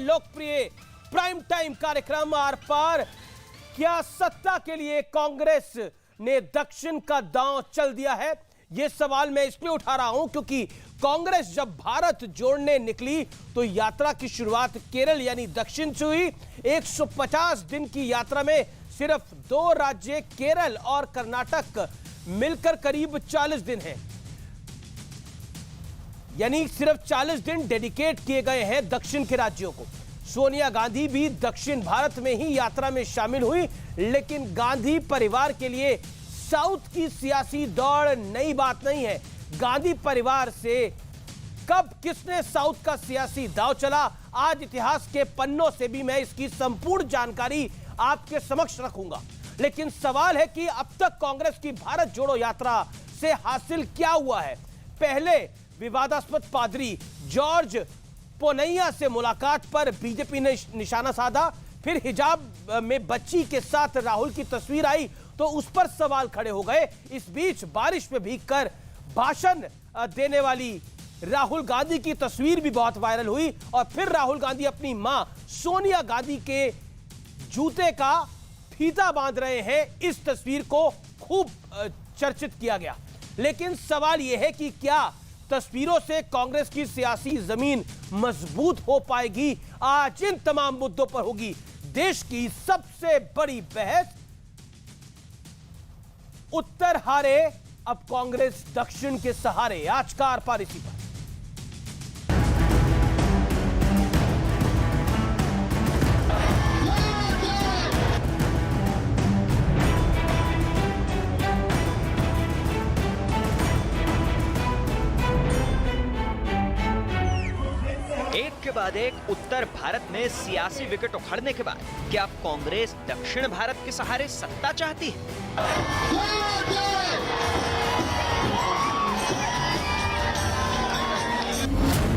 लोकप्रिय prime time कार्यक्रम are पार। क्या सत्ता के लिए कांग्रेस ने दक्षिण का दांव चल दिया है? यह सवाल मैं इसलिए उठा रहा हूं क्योंकि कांग्रेस जब भारत जोड़ने निकली तो यात्रा की शुरुआत केरल यानी दक्षिण से हुई। 150 दिन की यात्रा में सिर्फ 2 राज्य केरल और कर्नाटक मिलकर करीब 40 दिन हैं, यानी सिर्फ 40 दिन डेडिकेट किए गए हैं दक्षिण के राज्यों को। सोनिया गांधी भी दक्षिण भारत में ही यात्रा में शामिल हुई, लेकिन गांधी परिवार के लिए साउथ की सियासी दौड़ नई बात नहीं है। गांधी परिवार से कब किसने साउथ का सियासी दांव चला, आज इतिहास के पन्नों से भी मैं इसकी संपूर्ण जानकारी आपके समक्ष रखूंगा। लेकिन सवाल है कि अब तक कांग्रेस की भारत जोड़ो यात्रा से हासिल क्या हुआ है। पहले विवादास्पद पादरी जॉर्ज पोनैया से मुलाकात पर बीजेपी ने निशाना साधा, फिर हिजाब में बच्ची के साथ राहुल की तस्वीर आई तो उस पर सवाल खड़े हो गए। इस बीच बारिश में भीगकर भाषण देने वाली राहुल गांधी की तस्वीर भी बहुत वायरल हुई और फिर राहुल गांधी अपनी मां सोनिया गांधी के जूते का फीता बांध रहे हैं। इस तस्वीर को खूब चर्चित किया गया, लेकिन सवाल यह है कि क्या तस्वीरों से कांग्रेस की सियासी जमीन मजबूत हो पाएगी? आज इन तमाम मुद्दों पर होगी देश की सबसे बड़ी बहस। उत्तर हारे, अब कांग्रेस दक्षिण के सहारे। आज का आर पार इसी पर। एक के बाद एक उत्तर भारत में सियासी विकेट उखड़ने के बाद क्या अब कांग्रेस दक्षिण भारत के सहारे सत्ता चाहती है?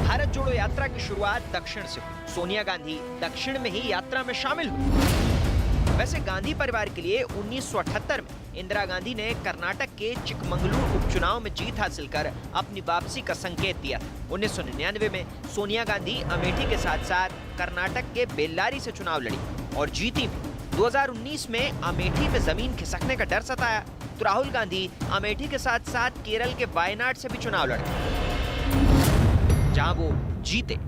भारत जोड़ो यात्रा की शुरुआत दक्षिण से हुई। सोनिया गांधी दक्षिण में ही यात्रा में शामिल हुई। वैसे गांधी परिवार के लिए 1978 में इंदिरा गांधी ने कर्नाटक के चिकमंगलुरु उपचुनाव में जीत हासिल कर अपनी वापसी का संकेत दिया। 1999 में सोनिया गांधी अमेठी के साथ साथ कर्नाटक के बेल्लारी से चुनाव लड़ी और जीती भी। 2019 में अमेठी में जमीन खिसकने का डर सताया तो राहुल गांधी अमेठी के साथ साथ केरल के वायनाड से भी चुनाव लड़े, जहां वो जीते।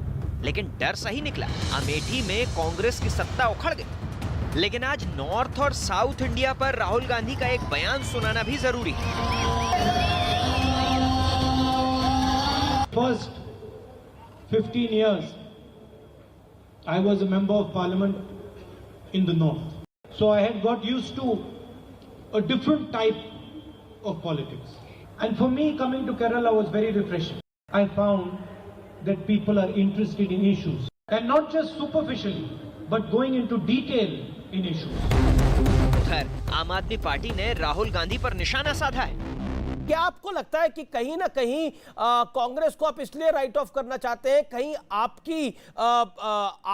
लेकिन डर सही निकला, अमेठी में कांग्रेस की सत्ता उखड़ गई। लेकिन आज नॉर्थ और साउथ इंडिया पर राहुल गांधी का एक बयान सुनाना भी जरूरी है। First 15 years, I was a member of parliament in the north. So I had got used to a different type of politics. And for me, coming to Kerala was very refreshing. I found that people are interested in issues. And not just superficially, but going into detail in issues. उधर आम आदमी party ने राहुल गांधी पर निशाना साधा है। क्या आपको लगता है कि कहीं ना कहीं कांग्रेस को आप इसलिए राइट ऑफ करना चाहते हैं, कहीं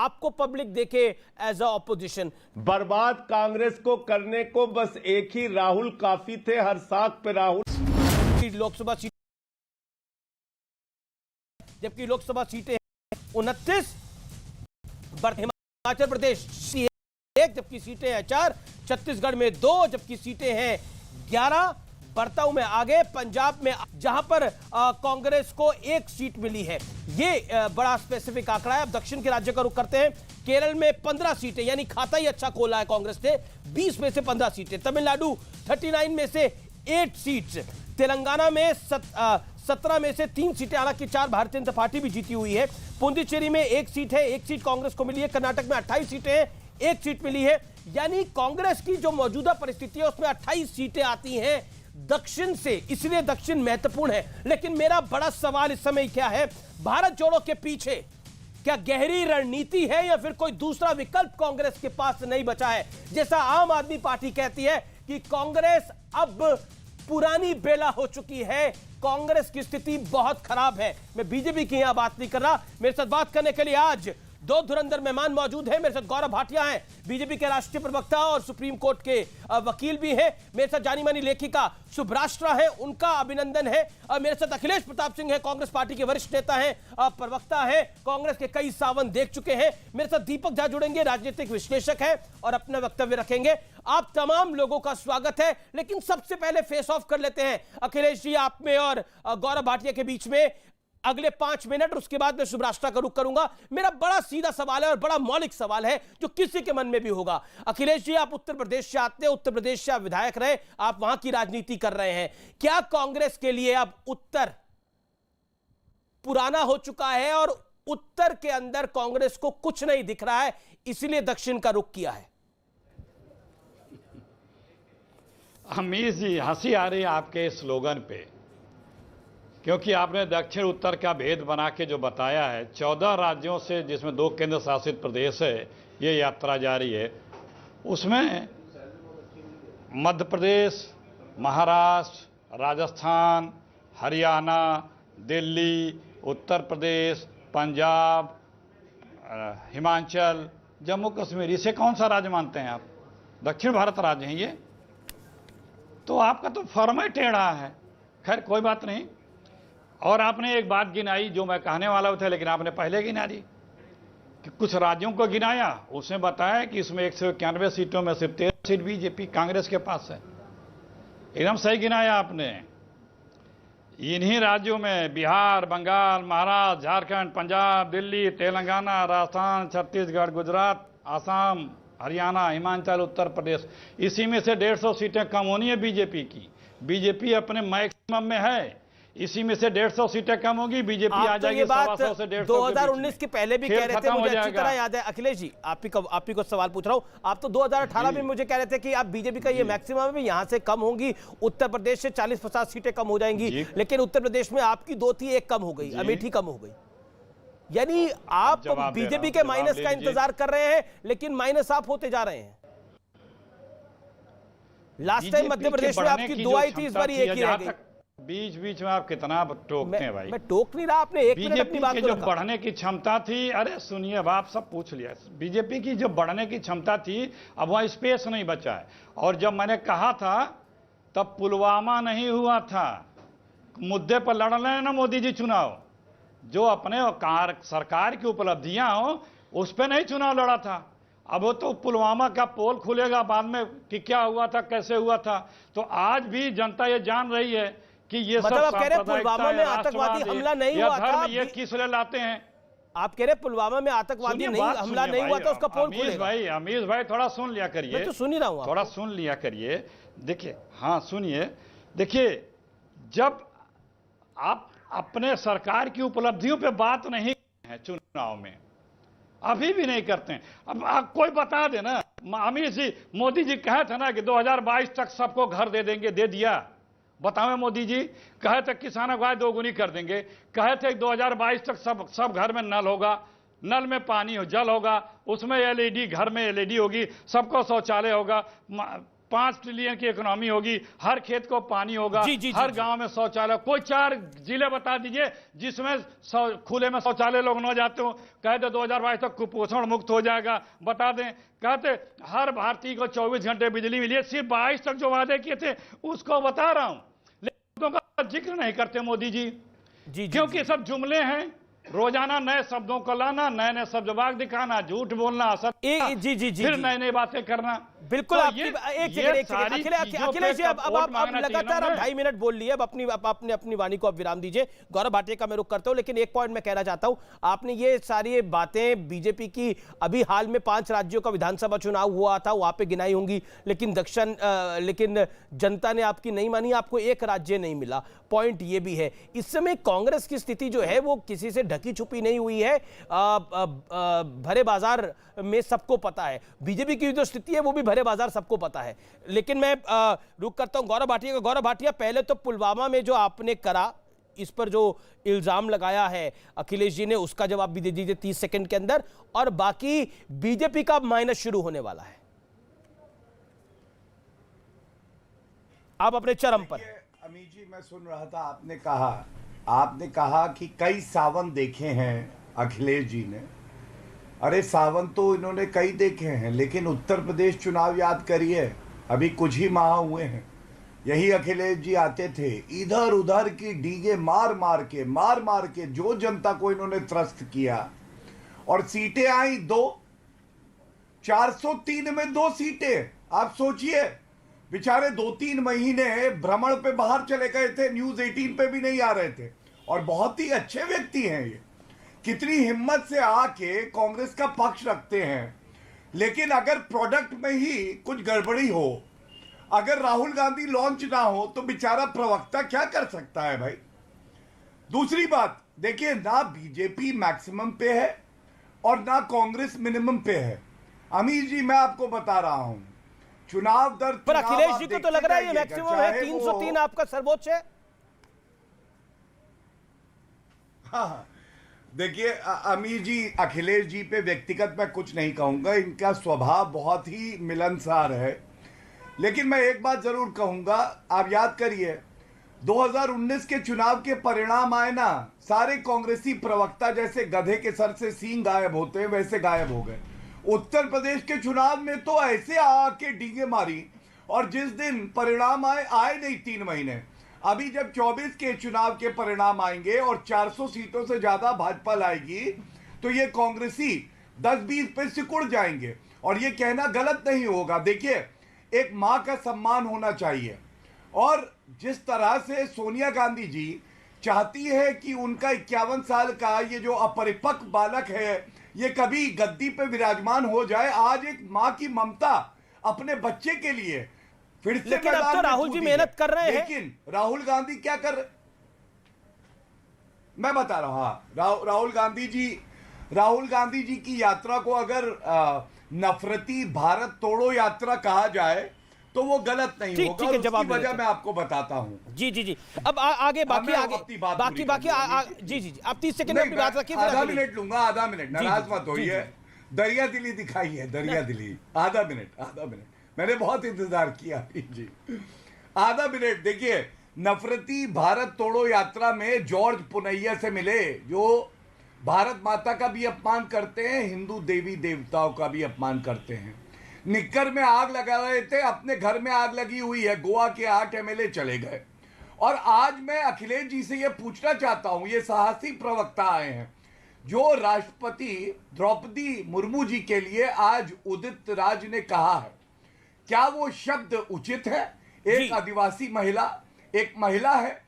आपको पब्लिक देखे एज अ ऑपोजिशन? बर्बाद कांग्रेस को करने को बस एक ही राहुल काफी थे। हर साख पे राहुल। लोकसभा सीट, जबकि लोकसभा सीटें 29, हिमाचल प्रदेश 1, जबकि सीटें हैं 4, छत्तीसगढ़ में 2, जबकि सीटें हैं 11, बर्ताऊ में आगे, पंजाब में जहां पर कांग्रेस को 1 सीट मिली है। ये बड़ा स्पेसिफिक आंकड़ा है। अब दक्षिण के राज्य का रुख करते हैं। केरल में 15 सीटें, यानी खाता ही अच्छा खोला है कांग्रेस ने। 20 में से 15 सीटें। तमिलनाडु 39 में से 8 सीट्स। तेलंगाना में 17 में से 3 सीटें, हालांकि 4 भारतीय जनता पार्टी भी जीती हुई है। पुडुचेरी में 1 सीट है, 1 सीट कांग्रेस को मिली है। कर्नाटक में 28 सीटें हैं, 1 सीट मिली है। यानी कांग्रेस की जो मौजूदा परिस्थिति है उसमें 28 सीटें आती हैं दक्षिण से, इसलिए दक्षिण महत्वपूर्ण है। लेकिन मेरा बड़ा सवाल इस समय क्या है, भारत जोड़ो के पीछे क्या गहरी रणनीति है या फिर कोई दूसरा विकल्प कांग्रेस के पास नहीं बचा है? जैसा आम आदमी पार्टी कहती है कि कांग्रेस अब पुरानी बेला हो चुकी है, कांग्रेस की स्थिति बहुत खराब है। मैं बीजेपी की यहां बात नहीं कर रहा। मेरे साथ बात करने के लिए आज दो धुरंधर मेहमान मौजूद हैं। मेरे साथ गौरव भाटिया हैं, बीजेपी के राष्ट्रीय प्रवक्ता और सुप्रीम कोर्ट के वकील भी हैं। मेरे साथ जानी मानी लेखिका सुभ्राष्ट्रा है, उनका अभिनंदन है। मेरे साथ अखिलेश प्रताप सिंह है, कांग्रेस पार्टी के वरिष्ठ नेता हैं, प्रवक्ता है, कांग्रेस के कई सावन देख चुके हैं। मेरे साथ दीपक झा जुड़ेंगे, राजनीतिक विश्लेषक है और अपना वक्तव्य रखेंगे। आप तमाम लोगों का स्वागत है। लेकिन सबसे पहले फेस ऑफ कर लेते हैं अखिलेश जी, आप में और गौरव भाटिया के बीच में अगले 5 मिनट, उसके बाद मैं सुभ्राष्ट्रा का रुख करूंगा। मेरा बड़ा सीधा सवाल है और बड़ा मौलिक सवाल है जो किसी के मन में भी होगा। अखिलेश जी, आप उत्तर प्रदेश से आते हैं, उत्तर प्रदेश से आप विधायक रहे, आप वहां की राजनीति कर रहे हैं। क्या कांग्रेस के लिए अब उत्तर पुराना हो चुका है और उत्तर के अंदर कांग्रेस को कुछ नहीं दिख रहा है, इसलिए दक्षिण का रुख किया है? अमीर जी, हंसी आ रही है आपके स्लोगन पे, क्योंकि आपने दक्षिण उत्तर का भेद बना के जो बताया है। 14 राज्यों से, जिसमें 2 केंद्र शासित प्रदेश है, ये यात्रा जारी है। उसमें मध्य प्रदेश, महाराष्ट्र, राजस्थान, हरियाणा, दिल्ली, उत्तर प्रदेश, पंजाब, हिमाचल, जम्मू कश्मीर, इसे कौन सा राज्य मानते हैं आप? दक्षिण भारत राज्य हैं ये। तो आपका तो फर्म ही टेढ़ा है। खैर कोई बात नहीं। और आपने एक बात गिनाई जो मैं कहने वाला था, लेकिन आपने पहले गिना दी कि कुछ राज्यों को गिनाया। उसने बताया कि इसमें 191 सीटों में सिर्फ 13 सीट बीजेपी कांग्रेस के पास है। एकदम सही गिनाया आपने। इन्हीं राज्यों में बिहार, बंगाल, महाराष्ट्र, झारखंड, पंजाब, दिल्ली, तेलंगाना, राजस्थान, छत्तीसगढ़, गुजरात, आसाम, हरियाणा, हिमाचल, उत्तर प्रदेश, इसी में से 150 सीटें कम होनी है बीजेपी की। बीजेपी अपने मैक्सिमम में है, इसी में से 150 सीटें कम होगी, बीजेपी आ जाएगी 125 से 150। 2019 के पहले भी कह रहे थे, मुझे अच्छी तरह याद है। अखिलेश जी, आप ही को सवाल पूछ रहा हूं। आप तो 2018 में मुझे कह रहे थे कि आप बीजेपी का ये मैक्सिमम है, यहां से कम होंगी, उत्तर प्रदेश से 40-50 सीटें कम हो जाएंगी, लेकिन उत्तर प्रदेश में आपकी 2 थी, 1 कम हो गई, अमेठी कम हो गई। यानी आप बीजेपी के माइनस का इंतजार कर रहे हैं, लेकिन माइनस आप होते जा रहे हैं। लास्ट टाइम मध्य प्रदेश में आपकी 2 आई थी, इस बार 1 ही रह गई। बीच बीच में आप कितना टोकते हैं भाई? मैं टोक नहीं रहा, आपने 1 मिनट अपनी बात की जो बढ़ने की क्षमता थी, अरे सुनिए, अब आप सब पूछ लिया। बीजेपी की जो बढ़ने की क्षमता थी, अब वहां स्पेस नहीं बचा है। और जब मैंने कहा था तब पुलवामा नहीं हुआ था, मुद्दे पर लड़ रहे हैं ना मोदी जी चुनाव, जो अपने सरकार की उपलब्धियां हो उस पर नहीं चुनाव लड़ा था। अब वो तो पुलवामा का पोल खुलेगा बाद में कि क्या हुआ था, कैसे हुआ था। तो आज भी जनता ये जान रही है कि ये मतलब आप कह रहे हैं पुलवामा में आतंकवादी हमला नहीं हुआ था, ये किस लिए लाते हैं? आप कह रहे हैं पुलवामा में आतंकवादी हमला नहीं हुआ था, उसका पोल खुलेगा। अमीर भाई थोड़ा सुन लिया करिए। मैं तो सुन ही रहा हूं, थोड़ा सुन लिया करिए। देखिए, हाँ सुनिए, देखिए, जब आप अपने सरकार की उपलब्धियों पे बात नहीं है चुनाव में, अभी भी नहीं करते हैं। अब आप कोई बता देना, अमीर जी, मोदी जी कहे थे ना कि 2022 तक सबको घर दे देंगे, दे दिया? बताओ मोदी जी, कहे थे किसानों को आय 2 गुनी कर देंगे, कहे थे 2022 तक सब घर में नल होगा, नल में पानी हो, जल होगा, उसमें एलईडी, घर में एलईडी होगी, सबको शौचालय होगा, 5 ट्रिलियन की इकोनॉमी होगी, हर खेत को पानी होगा, हर गांव में शौचालय। कोई 4 जिले बता दीजिए जिसमें खुले में शौचालय लोग न जाते हो। कहते 2022 तक कुपोषण मुक्त हो जाएगा, बता दें। कहते हर भारतीय को 24 घंटे बिजली मिली है। सिर्फ 22 तक जो वादे किए थे उसको बता रहा हूं, लेकिन का जिक्र नहीं करते मोदी जी, क्योंकि सब जुमले हैं। रोजाना नए शब्दों को लाना, नए नए शब्दवाग दिखाना, झूठ बोलना, फिर नई नई बातें करना। बिल्कुल, अखिलेश जी, अब लगातार आप 2.5 मिनट बोल लिए, अब अपनी वाणी को अब विराम दीजिए। गौरव भाटिया का मैं रुख करता हूं, लेकिन एक पॉइंट मैं कहना चाहता हूं। आपने ये सारी बातें बीजेपी की अभी हाल में 5 राज्यों का विधानसभा चुनाव हुआ था, वहां पे गिनाई होंगी, लेकिन जनता ने आपकी नहीं मानी, आपको 1 राज्य नहीं मिला। पॉइंट ये भी है, इस समय कांग्रेस की स्थिति जो है वो किसी से ढकी छुपी नहीं हुई है, भरे बाजार में सबको पता है। बीजेपी की जो स्थिति है वो भी भरे बाजार सबको पता है। लेकिन मैं रुक करता हूं गौरव भाटिया का। गौरव भाटिया, पहले तो पुलवामा में जो आपने करा, इस पर जो इल्जाम लगाया है अखिलेश जी ने, उसका जवाब भी दे दीजिए 30 सेकंड के अंदर, और बाकी बीजेपी का माइनस शुरू होने वाला है। आप अपने चरम पर। अमीर जी, मैं सुन रहा था, आपने कहा कि कई सावन देखे हैं अखिलेश जी ने, अरे सावन तो इन्होंने कई देखे हैं, लेकिन उत्तर प्रदेश चुनाव याद करिए, अभी कुछ ही माह हुए हैं। यही अखिलेश जी आते थे, इधर उधर की डीगे मार मार के जो जनता को इन्होंने त्रस्त किया, और सीटें आई 2, 403 में 2 सीटें। आप सोचिए, बेचारे 2-3 महीने भ्रमण पे बाहर चले गए थे, न्यूज 18 पे भी नहीं आ रहे थे, और बहुत ही अच्छे व्यक्ति हैं ये, कितनी हिम्मत से आके कांग्रेस का पक्ष रखते हैं। लेकिन अगर प्रोडक्ट में ही कुछ गड़बड़ी हो, अगर राहुल गांधी लॉन्च ना हो, तो बेचारा प्रवक्ता क्या कर सकता है भाई। दूसरी बात देखिए, ना बीजेपी मैक्सिमम पे है और ना कांग्रेस मिनिमम पे है। अमीर जी, मैं आपको बता रहा हूं, चुनाव दर पर अखिलेश जी को तो लग रहा है ये मैक्सिमम है, 303 आपका सर्वोच्च है। हाँ, देखिए अमीर जी, अखिलेश जी पे व्यक्तिगत मैं कुछ नहीं कहूंगा, इनका स्वभाव बहुत ही मिलनसार है। लेकिन मैं एक बात जरूर कहूंगा, आप याद करिए 2019 के चुनाव के परिणाम आए ना, सारे कांग्रेसी प्रवक्ता जैसे गधे के सर से सींग गायब होते हैं वैसे गायब हो गए। उत्तर प्रदेश के चुनाव में तो ऐसे आके डींगे मारी, और जिस दिन परिणाम आए नहीं 3 महीने। अभी जब 24 के चुनाव के परिणाम आएंगे और 400 सीटों से ज्यादा भाजपा लाएगी, तो ये कांग्रेसी 10-20 पे सिकुड़ जाएंगे, और ये कहना गलत नहीं होगा। देखिए, एक मां का सम्मान होना चाहिए, और जिस तरह से सोनिया गांधी जी चाहती है कि उनका 51 साल का ये जो अपरिपक्व बालक है ये कभी गद्दी पे विराजमान हो जाए, आज एक मां की ममता अपने बच्चे के लिए फिर से लेकिन अब तो राहुल जी मेहनत कर रहे हैं। लेकिन राहुल गांधी क्या कर रहे, मैं बता रहा हूं। हाँ, राहुल गांधी जी की यात्रा को अगर नफरती भारत तोड़ो यात्रा कहा जाए तो वो गलत नहीं होगा, और उसकी वजह मैं आपको बताता हूं। जी। अब आगे बाकी जी आप 30 सेकंड में बात रखिए। आधा मिनट लूंगा, आधा मिनट, नाराज मत होइए। दरिया दिली दिखाई है, दरिया दिली। आधा मिनट मैंने बहुत इंतजार किया जी, आधा मिनट। देखिए, नफरती भारत तोड़ो यात्रा में जॉर्ज पुनैया से मिले, जो भारत माता का भी अपमान करते हैं, हिंदू देवी देवताओं का भी अपमान करते हैं। निक्कर में आग लगा रहे थे, अपने घर में आग लगी हुई है, गोवा के 8 MLA चले गए। और आज मैं अखिलेश जी से यह पूछना चाहता हूं, ये साहसी प्रवक्ता आए हैं जो राष्ट्रपति द्रौपदी मुर्मू जी के लिए आज उदित राज ने कहा है, क्या वो शब्द उचित है? एक आदिवासी महिला, एक महिला है,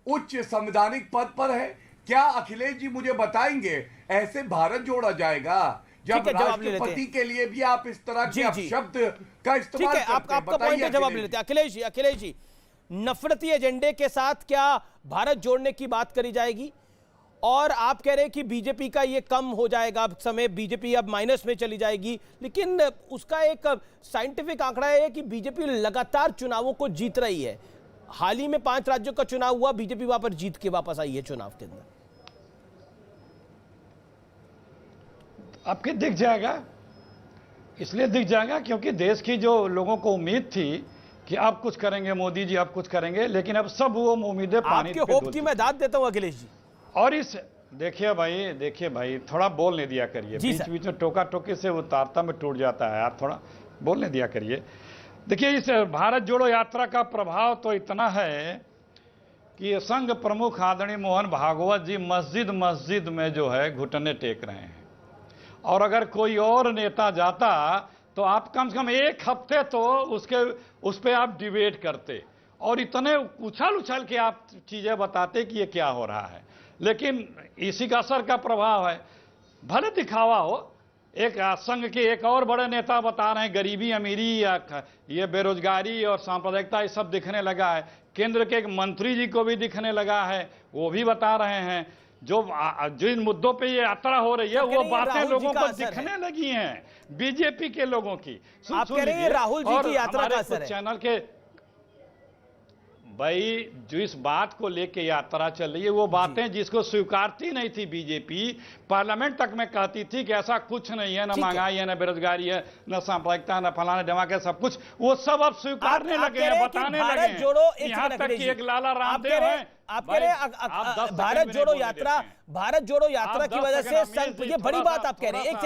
उच्च संवैधानिक पद पर है। क्या अखिलेश जी मुझे बताएंगे ऐसे भारत जोड़ा जाएगा जब राष्ट्रपति के लिए भी आप इस तरह के शब्द का इस्तेमाल करते हैं? आपका पॉइंट है, जवाब ले लेते हैं। अखिलेश जी, नफरती एजेंडे के साथ क्या भारत जोड़ने की बात करी जाएगी? और आप कह रहे हैं कि बीजेपी का ये कम हो जाएगा समय, बीजेपी अब माइनस में चली जाएगी, लेकिन उसका एक साइंटिफिक आंकड़ा है कि बीजेपी लगातार चुनावों को जीत रही है। हाल ही में 5 राज्यों का चुनाव हुआ, बीजेपी वहां पर जीत के वापस आई है चुनाव के अंदर। आपके दिख जाएगा, इसलिए दिख जाएगा क्योंकि देश की जो लोगों को उम्मीद थी कि अब कुछ करेंगे मोदी जी, अब कुछ करेंगे, लेकिन अब सब वो उम्मीदें पानी पे होप की मैं दाद देता हूं अखिलेश जी। और इस देखिए भाई थोड़ा बोलने दिया करिए, बीच बीच में टोका टोकी से वो तारता में टूट जाता है यार, थोड़ा बोलने दिया करिए। देखिए, इस भारत जोड़ो यात्रा का प्रभाव तो इतना है कि संघ प्रमुख आदरणीय मोहन भागवत जी मस्जिद में जो है घुटने टेक रहे हैं, और अगर कोई और नेता जाता तो आप कम से कम 1 हफ्ते तो उस पर आप डिबेट करते, और इतने उछल के आप चीजें बताते कि ये क्या हो रहा है। लेकिन इसी का असर का प्रभाव है, भले दिखावा हो। एक संघ के एक और बड़े नेता बता रहे हैं गरीबी अमीरी या ये बेरोजगारी और सांप्रदायिकता ये सब दिखने लगा है। केंद्र के एक मंत्री जी को भी दिखने लगा है, वो भी बता रहे हैं। जिन मुद्दों पे ये यात्रा हो रही है वो बातें लोगों को दिखने लगी हैं, बीजेपी के लोगों की। आप कह रहे हैं राहुल जी की यात्रा का असर है। चैनल के भाई जो इस बात को लेके यात्रा चल रही है वो बातें जिसको स्वीकारती नहीं थी बीजेपी, पार्लियामेंट तक में कहती थी कि ऐसा कुछ नहीं है, ना महंगाई है, ना बेरोजगारी है, ना सांप्रदायिकता, ना फलाना धमाके, सब कुछ वो सब अब स्वीकारने लगे हैं, बताने लगे हैं। यहाँ तक कि एक लाला रामदेव हैं आप कह रहे हैं भारत जोड़ो यात्रा, भारत जोड़ो यात्रा की वजह से संघ, ये बड़ी बात आप कह रहे हैं। एक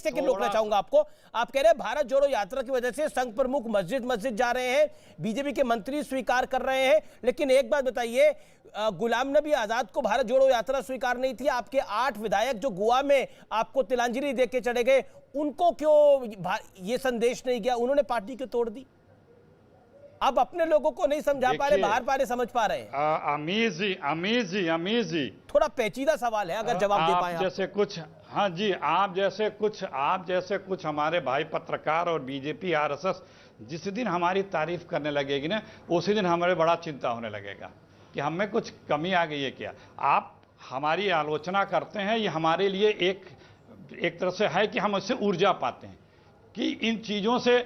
सेकंड रोकना चाहूंगा आपको। आप कह रहे हैं भारत जोड़ो यात्रा की वजह से संघ प्रमुख मस्जिद जा रहे हैं, बीजेपी के मंत्री स्वीकार कर रहे हैं, लेकिन एक बात बताइए, गुलाम नबी आजाद को भारत जोड़ो यात्रा स्वीकार नहीं थी, आपके 8 विधायक जो गोवा में आपको तिलांजलि दे के चले गए, उनको क्यों ये संदेश नहीं गया? उन्होंने पार्टी क्यों तोड़ दी? अब अपने लोगों को नहीं समझा पा रहे, बाहर पारे समझ पा रहे हैं। अमीर जी थोड़ा पेचीदा सवाल है, अगर जवाब दे पाए जैसे कुछ। हाँ जी, आप जैसे कुछ हमारे भाई पत्रकार और बीजेपी आरएसएस जिस दिन हमारी तारीफ करने लगेगी ना, उसी दिन हमारे बड़ा चिंता होने लगेगा कि हमें कुछ कमी आ गई है क्या। आप हमारी आलोचना करते हैं, ये हमारे लिए एक तरह से है कि हम इससे ऊर्जा पाते हैं कि इन चीजों से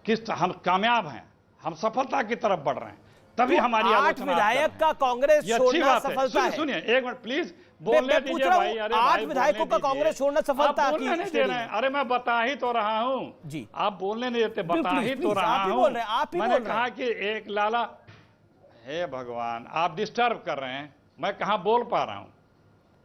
किस हम कामयाब हैं, हम सफलता की तरफ बढ़ रहे हैं, तभी हमारी आलोचना। 8 विधायक का कांग्रेस छोड़ना सफलता है। सुनिए एक मिनट प्लीज, बोलने दीजिए भाई। अरे 8 विधायकों का कांग्रेस छोड़ना सफलता की नहीं दे रहे हैं। अरे मैं बता ही तो रहा हूं जी, आप बोलने नहीं देते। बता ही तो रहा हूं। मैंने कहा कि एक लाला, हे भगवान, आप डिस्टर्ब कर रहे हैं, मैं कहां बोल पा रहा हूं,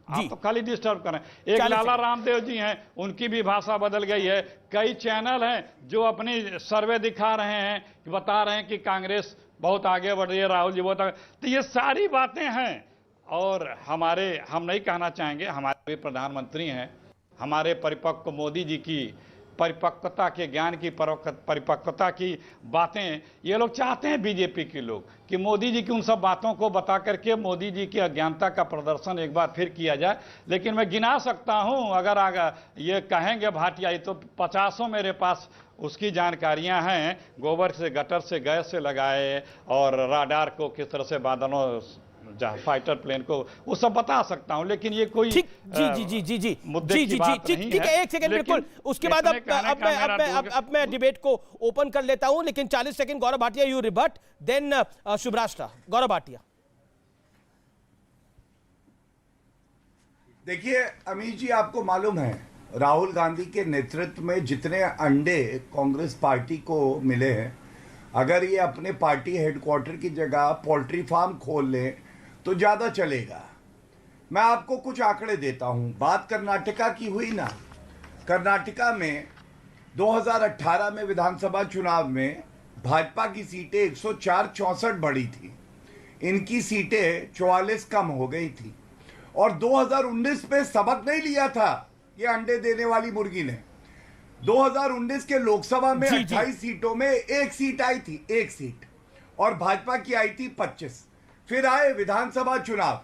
आप तो खाली डिस्टर्ब कर रहे हैं। एक लाला रामदेव जी हैं, उनकी भी भाषा बदल गई है। कई चैनल हैं जो अपनी सर्वे दिखा रहे हैं, बता रहे हैं कि कांग्रेस बहुत आगे बढ़ रही है, राहुल जी बहुत आगे। तो ये सारी बातें हैं। और हम नहीं कहना चाहेंगे, हमारे प्रधानमंत्री हैं, हमारे परिपक्व मोदी जी की परिपक्वता के ज्ञान की परिपक्वता की बातें ये लोग चाहते हैं, बीजेपी के लोग, कि मोदी जी की उन सब बातों को बता करके मोदी जी की अज्ञानता का प्रदर्शन एक बार फिर किया जाए। लेकिन मैं गिना सकता हूं, अगर ये कहेंगे भाटिया, तो 50 मेरे पास उसकी जानकारियां हैं। गोबर से, गटर से, गैस से लगाए, और राडार को किस तरह से बादलों, फाइटर प्लेन को, वो सब बता सकता हूं। लेकिन ये कोई जी मुद्दे की बात नहीं है। एक सेकंड, बिल्कुल। उसके बाद अब मैं डिबेट को ओपन कर लेता हूं, लेकिन 40 second Gaurav Bhatia, you rebut, then Shubhrastra. Gaurav Bhatia. देखिए अमीर जी, आपको मालूम है राहुल गांधी के नेतृत्व में जितने अंडे कांग्रेस पार्टी को मिले हैं, अगर ये अपने पार्टी हेडक्वार्टर की जगह पोल्ट्री फार्म खोल लें तो ज्यादा चलेगा। मैं आपको कुछ आंकड़े देता हूं। बात कर्नाटका की हुई ना, कर्नाटका में 2018 में विधानसभा चुनाव में भाजपा की सीटें 104-64 बढ़ी थी, इनकी सीटें 44 कम हो गई थी। और 2019 में सबक नहीं लिया था ये अंडे देने वाली मुर्गी ने। 2019 के लोकसभा में 28 सीटों में 1 सीट आई थी, 1 सीट, और भाजपा की आई थी 25। फिर आए विधानसभा चुनाव,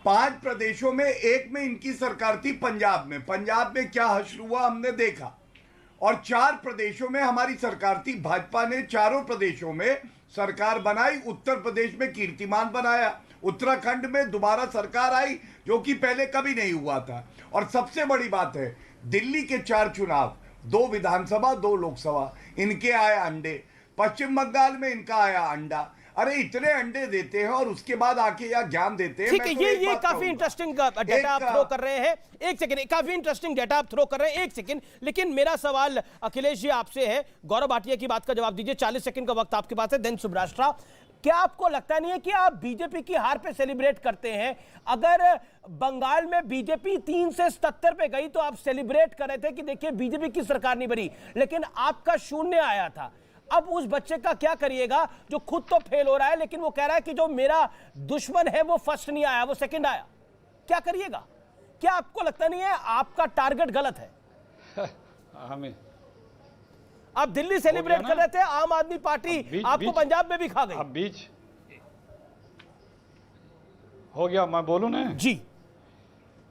5 प्रदेशों में, एक में इनकी सरकार थी, पंजाब में क्या हश्र हुआ हमने देखा। और 4 प्रदेशों में हमारी सरकार थी, भाजपा ने चारों प्रदेशों में सरकार बनाई। उत्तर प्रदेश में कीर्तिमान बनाया, उत्तराखंड में दोबारा सरकार आई, जो कि पहले कभी नहीं हुआ था। और सबसे बड़ी बात है, दिल्ली के 4 चुनाव, 2 विधानसभा 2 लोकसभा, इनके आए अंडे। पश्चिम बंगाल में इनका आया अंडा। अरे इतने अंडे देते हैं और उसके बाद आके यहाँ ज्ञान देते हैं। ठीक है, ये काफी इंटरेस्टिंग डेटा आप थ्रो कर रहे हैं। एक सेकंड, काफी इंटरेस्टिंग डेटा आप थ्रो कर रहे हैं, एक सेकंड। लेकिन मेरा सवाल अखिलेश जी आपसे है, गौरव भाटिया की बात का जवाब दीजिए। 40 सेकंड का वक्त आपके पास है, देन शुभराष्ट्र। क्या आपको लगता नहीं है कि आप बीजेपी की हार पे सेलिब्रेट करते हैं? अगर बंगाल में बीजेपी 3 से 77 पे गई तो आप सेलिब्रेट कर रहे थे कि देखिए बीजेपी की सरकार नहीं बनी, लेकिन आपका 0 आया था। अब उस बच्चे का क्या करिएगा जो खुद तो फेल हो रहा है, लेकिन वो कह रहा है कि जो मेरा दुश्मन है वो फर्स्ट नहीं आया, वो सेकंड आया? क्या करिएगा? क्या आपको लगता नहीं है आपका टारगेट गलत है? हमें आप दिल्ली सेलिब्रेट कर रहे थे, आम आदमी पार्टी आपको पंजाब में भी खा गई। अब बीच हो गया, मैं बोलूं ना जी।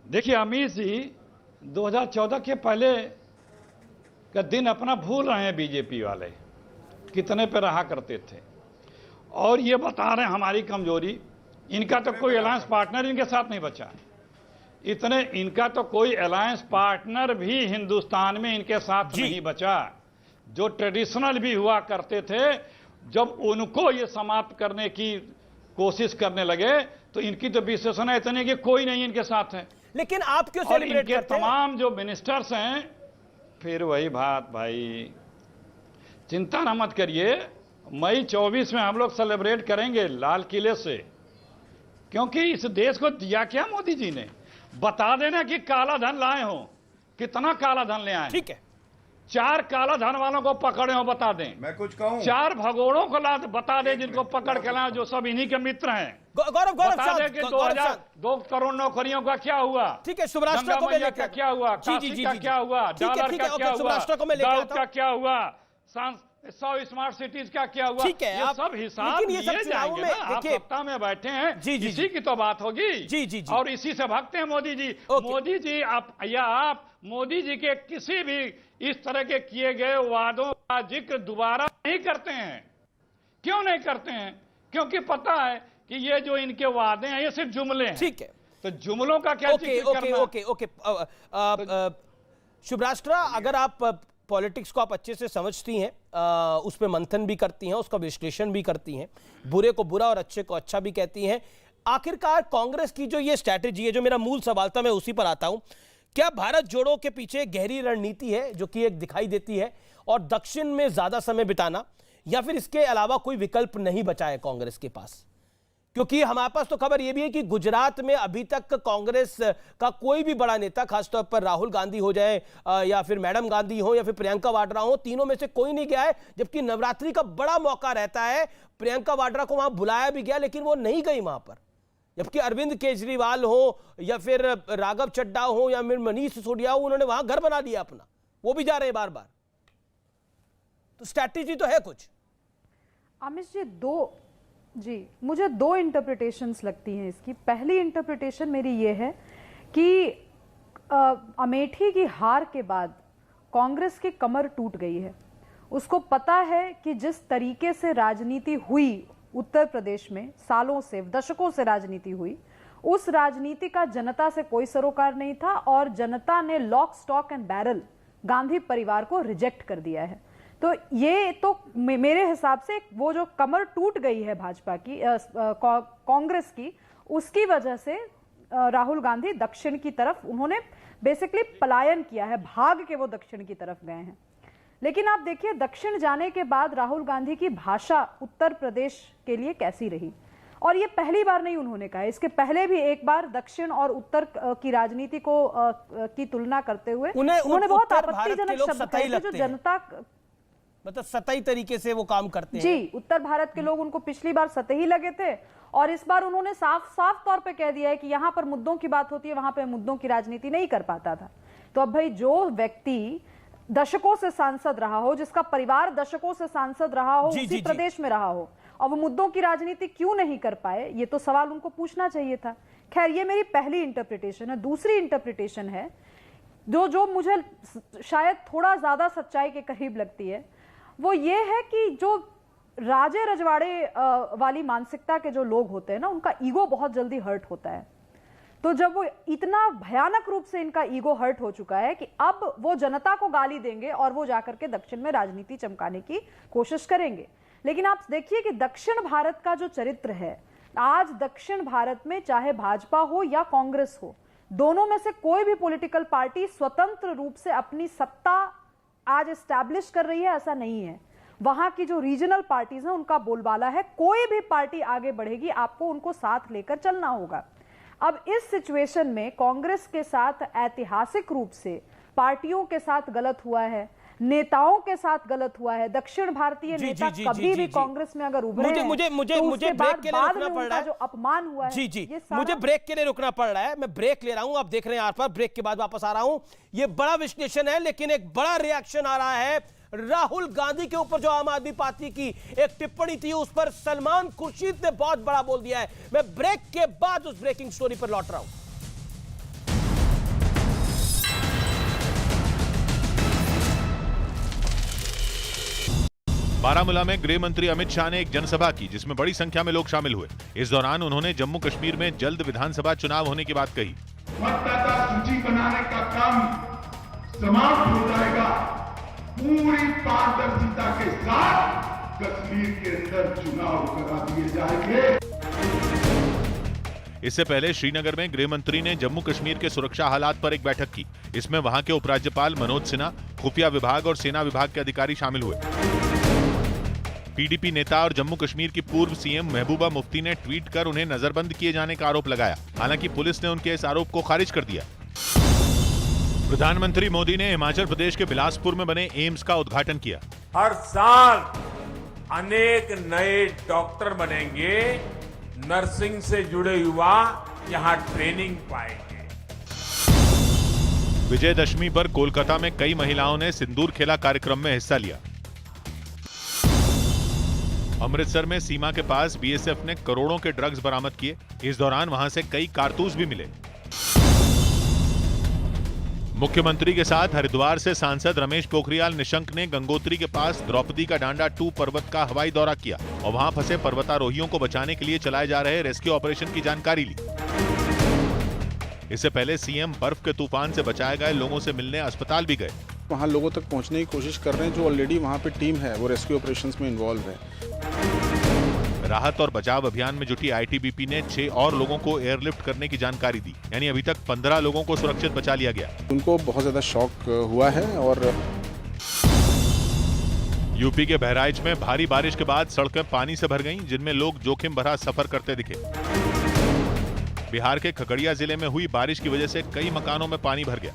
देखिए अमीर जी, 2014 के पहले का दिन अपना भूल रहे हैं बीजेपी वाले, कितने पे रहा करते थे। और ये बता रहे हैं हमारी कमजोरी। इनका तो कोई अलायंस पार्टनर इनके साथ नहीं बचा, इनका तो कोई अलायंस पार्टनर भी हिंदुस्तान में इनके साथ नहीं बचा। जो ट्रेडिशनल भी हुआ करते थे, जब उनको ये समाप्त करने की कोशिश करने लगे तो इनकी तो विशेषण इतनी कि कोई नहीं इनके साथ है। लेकिन आप क्यों सेलिब्रेट करते हैं? तमाम जो मिनिस्टर्स हैं, फिर वही बात भाई, चिंता ना मत करिए, मई 24 में हम लोग सेलिब्रेट करेंगे लाल किले से क्योंकि इस देश को दिया क्या मोदी जी ने? बता देना कि काला धन लाए हो, कितना काला धन ले आए। ठीक है, 4 काला धन वालों को पकड़े हो, बता दें। मैं कुछ कहूं? 4 भगोड़ों को ला बता दें जिनको पकड़ के लाए, जो सब इन्हीं के मित्र हैं। गौरव बता दें कि 2 करोड़ नौकरियों का क्या हुआ। ठीक है, शुभराष्ट्र को मैं लेकर का क्या हुआ, काशी का क्या हुआ, डॉलर का क्या हुआ, शुभराष्ट्र को मैं लेकर दाऊद का क्या हुआ, 100 स्मार्ट सिटीज का क्या हुआ। ठीक है, ये सब हिसाब लिए जाएंगे ना। आप सत्ता में बैठे हैं, इसी की तो बात होगी। जी। और इसी से भागते हैं मोदी जी। मोदी जी आप मोदी जी के किसी भी इस तरह के किए गए वादों का जिक्र दोबारा नहीं करते हैं। क्यों नहीं करते हैं? क्योंकि पता है कि ये जो इनके वादे हैं ये सिर्फ जुमले हैं। ठीक है, तो जुमलों का क्या जिक्र करना? ओके शुभराष्ट्र, अगर आप पॉलिटिक्स को आप अच्छे से समझती हैं, उस पर मंथन भी करती हैं, उसका विश्लेषण भी करती हैं, बुरे को बुरा और अच्छे को अच्छा भी कहती हैं, आखिरकार कांग्रेस की जो ये स्ट्रैटेजी है, जो मेरा मूल सवाल था, मैं उसी पर आता हूं। क्या भारत जोड़ो के पीछे गहरी रणनीति है जो कि एक दिखाई देती है, और दक्षिण में ज्यादा समय बिताना, या फिर इसके अलावा कोई विकल्प नहीं बचा है कांग्रेस के पास? क्योंकि हमारे पास तो खबर यह भी है कि गुजरात में अभी तक कांग्रेस का कोई भी बड़ा नेता, खासतौर पर राहुल गांधी हो जाए या फिर मैडम गांधी हो या फिर प्रियंका वाड्रा हो, तीनों में से कोई नहीं गया है। जबकि नवरात्रि का बड़ा मौका रहता है, प्रियंका वाड्रा को वहां बुलाया भी गया लेकिन वो नहीं गई वहां पर। जबकि अरविंद केजरीवाल हो या फिर राघव चड्ढा हो या फिर मनीष सिसोदिया हो, उन्होंने वहां घर बना लिया अपना, वो भी जा रहे हैं बार बार। तो स्ट्रैटेजी तो है कुछ। अमित जी, मुझे 2 इंटरप्रिटेशंस लगती हैं इसकी। पहली इंटरप्रिटेशन मेरी ये है कि अमेठी की हार के बाद कांग्रेस की कमर टूट गई है। उसको पता है कि जिस तरीके से राजनीति हुई उत्तर प्रदेश में, सालों से, दशकों से राजनीति हुई, उस राजनीति का जनता से कोई सरोकार नहीं था, और जनता ने lock stock and barrel Gandhi परिवार को रिजेक्ट कर दिया है। तो ये तो मेरे हिसाब से वो जो कमर टूट गई है भाजपा की, कांग्रेस की, उसकी वजह से राहुल गांधी दक्षिण की तरफ, उन्होंने बेसिकली पलायन किया है, भाग के वो दक्षिण की तरफ गए हैं। लेकिन आप देखिए, दक्षिण जाने के बाद राहुल गांधी की भाषा उत्तर प्रदेश के लिए कैसी रही। और ये पहली बार नहीं उन्होंने कहा, इसके पहले भी एक बार दक्षिण और उत्तर की राजनीति को की तुलना करते हुए उन्होंने बहुत आपत्तिजनक शब्द कहे थे, जो जनता, मतलब सतही तरीके से वो काम करते हैं। जी, उत्तर भारत के लोग उनको पिछली बार सतही लगे थे, और इस बार उन्होंने साफ तौर पे कह दिया है कि यहां पर मुद्दों की बात होती है, वहां पे मुद्दों की राजनीति नहीं कर पाता था। तो अब भाई, जो व्यक्ति दशकों से सांसद रहा हो, जिसका परिवार दशकों से सांसद रहा हो, उसी प्रदेश में रहा हो, और वो मुद्दों की राजनीति क्यों नहीं कर पाए, ये तो सवाल उनको पूछना चाहिए था। खैर, ये मेरी पहली इंटरप्रिटेशन है। दूसरी इंटरप्रिटेशन है जो मुझे शायद थोड़ा ज्यादा सच्चाई के करीब लगती है, वो ये है कि जो राजे रजवाड़े वाली मानसिकता के जो लोग होते हैं ना, उनका ईगो बहुत जल्दी हर्ट होता है। तो जब वो इतना भयानक रूप से इनका ईगो हर्ट हो चुका है कि अब वो जनता को गाली देंगे और वो जाकर के दक्षिण में राजनीति चमकाने की कोशिश करेंगे। लेकिन आप देखिए कि दक्षिण भारत का जो चरित्र है, आज दक्षिण भारत में चाहे भाजपा हो या कांग्रेस हो, दोनों में से कोई भी पॉलिटिकल पार्टी स्वतंत्र रूप से अपनी सत्ता आज एस्टैब्लिश कर रही है, ऐसा नहीं है। वहां की जो रीजनल पार्टीज हैं, उनका बोलबाला है, कोई भी पार्टी आगे बढ़ेगी, आपको उनको साथ लेकर चलना होगा। अब इस सिचुएशन में कांग्रेस के साथ ऐतिहासिक रूप से पार्टियों के साथ गलत हुआ है, नेताओं के साथ गलत हुआ है। दक्षिण भारतीय नेता कभी भी कांग्रेस में अगर उभरे हैं, मुझे ब्रेक के लिए रुकना पड़ रहा है, जो अपमान हुआ है, मुझे ब्रेक के लिए रुकना पड़ रहा है। मैं ब्रेक ले रहा हूं, आप देख रहे हैं आर पार, ब्रेक के बाद वापस आ रहा हूं। ये बड़ा विश्लेषण है, लेकिन एक बड़ा रिएक्शन आ रहा है राहुल गांधी के ऊपर। जो आम आदमी पार्टी की एक टिप्पणी थी, उस पर सलमान खुर्शीद ने बहुत बड़ा बोल दिया है। मैं ब्रेक के बाद उस ब्रेकिंग स्टोरी पर लौट रहा हूं। बारामूला में गृह मंत्री अमित शाह ने एक जनसभा की, जिसमें बड़ी संख्या में लोग शामिल हुए। इस दौरान उन्होंने जम्मू कश्मीर में जल्द विधानसभा चुनाव होने की बात कही। मतदाता सूची बनाने का काम समाप्त हो जाएगा। पूरी पारदर्शिता के साथ कश्मीर के अंदर चुनाव करा दिए जाएंगे। इससे पहले श्रीनगर में गृह मंत्री ने जम्मू कश्मीर के सुरक्षा हालात पर एक बैठक की। इसमें वहां के उपराज्यपाल मनोज सिन्हा, खुफिया विभाग और सेना विभाग के अधिकारी शामिल हुए। पीडीपी नेता और जम्मू कश्मीर की पूर्व सीएम महबूबा मुफ्ती ने ट्वीट कर उन्हें नजरबंद किए जाने का आरोप लगाया। हालांकि पुलिस ने उनके इस आरोप को खारिज कर दिया। प्रधानमंत्री मोदी ने हिमाचल प्रदेश के बिलासपुर में बने एम्स का उद्घाटन किया। हर साल अनेक नए डॉक्टर बनेंगे, नर्सिंग से जुड़े युवा यहां ट्रेनिंग पाएंगे। विजयदशमी पर कोलकाता में कई महिलाओं ने सिंदूर खेला कार्यक्रम में हिस्सा लिया। अमृतसर में सीमा के पास बीएसएफ ने करोड़ों के ड्रग्स बरामद किए। इस दौरान वहां से कई कारतूस भी मिले। मुख्यमंत्री के साथ हरिद्वार से सांसद रमेश पोखरियाल निशंक ने गंगोत्री के पास द्रौपदी का डांडा 2 पर्वत का हवाई दौरा किया और वहां फंसे पर्वतारोहियों को बचाने के लिए चलाए जा रहे रेस्क्यू ऑपरेशन की जानकारी ली। इससे पहले सीएम बर्फ के तूफान से बचाए गए लोगों से मिलने अस्पताल भी गए। वहां लोगों तक पहुंचने की कोशिश कर रहे हैं। जो ऑलरेडी वहां पे टीम है वो रेस्क्यू ऑपरेशंस में इन्वॉल्व है। राहत और बचाव अभियान में जुटी आईटीबीपी ने 6 और लोगों को एयरलिफ्ट करने की जानकारी दी। यानी अभी तक 15 लोगों को सुरक्षित बचा लिया गया। उनको बहुत ज्यादा शॉक हुआ है। और यूपी के बहराइच में भारी बारिश के बाद सड़कें पानी से भर गईं, जिनमें लोग जोखिम भरा सफर करते दिखे। बिहार के खगड़िया जिले में हुई बारिश की वजह से कई मकानों में पानी भर गया।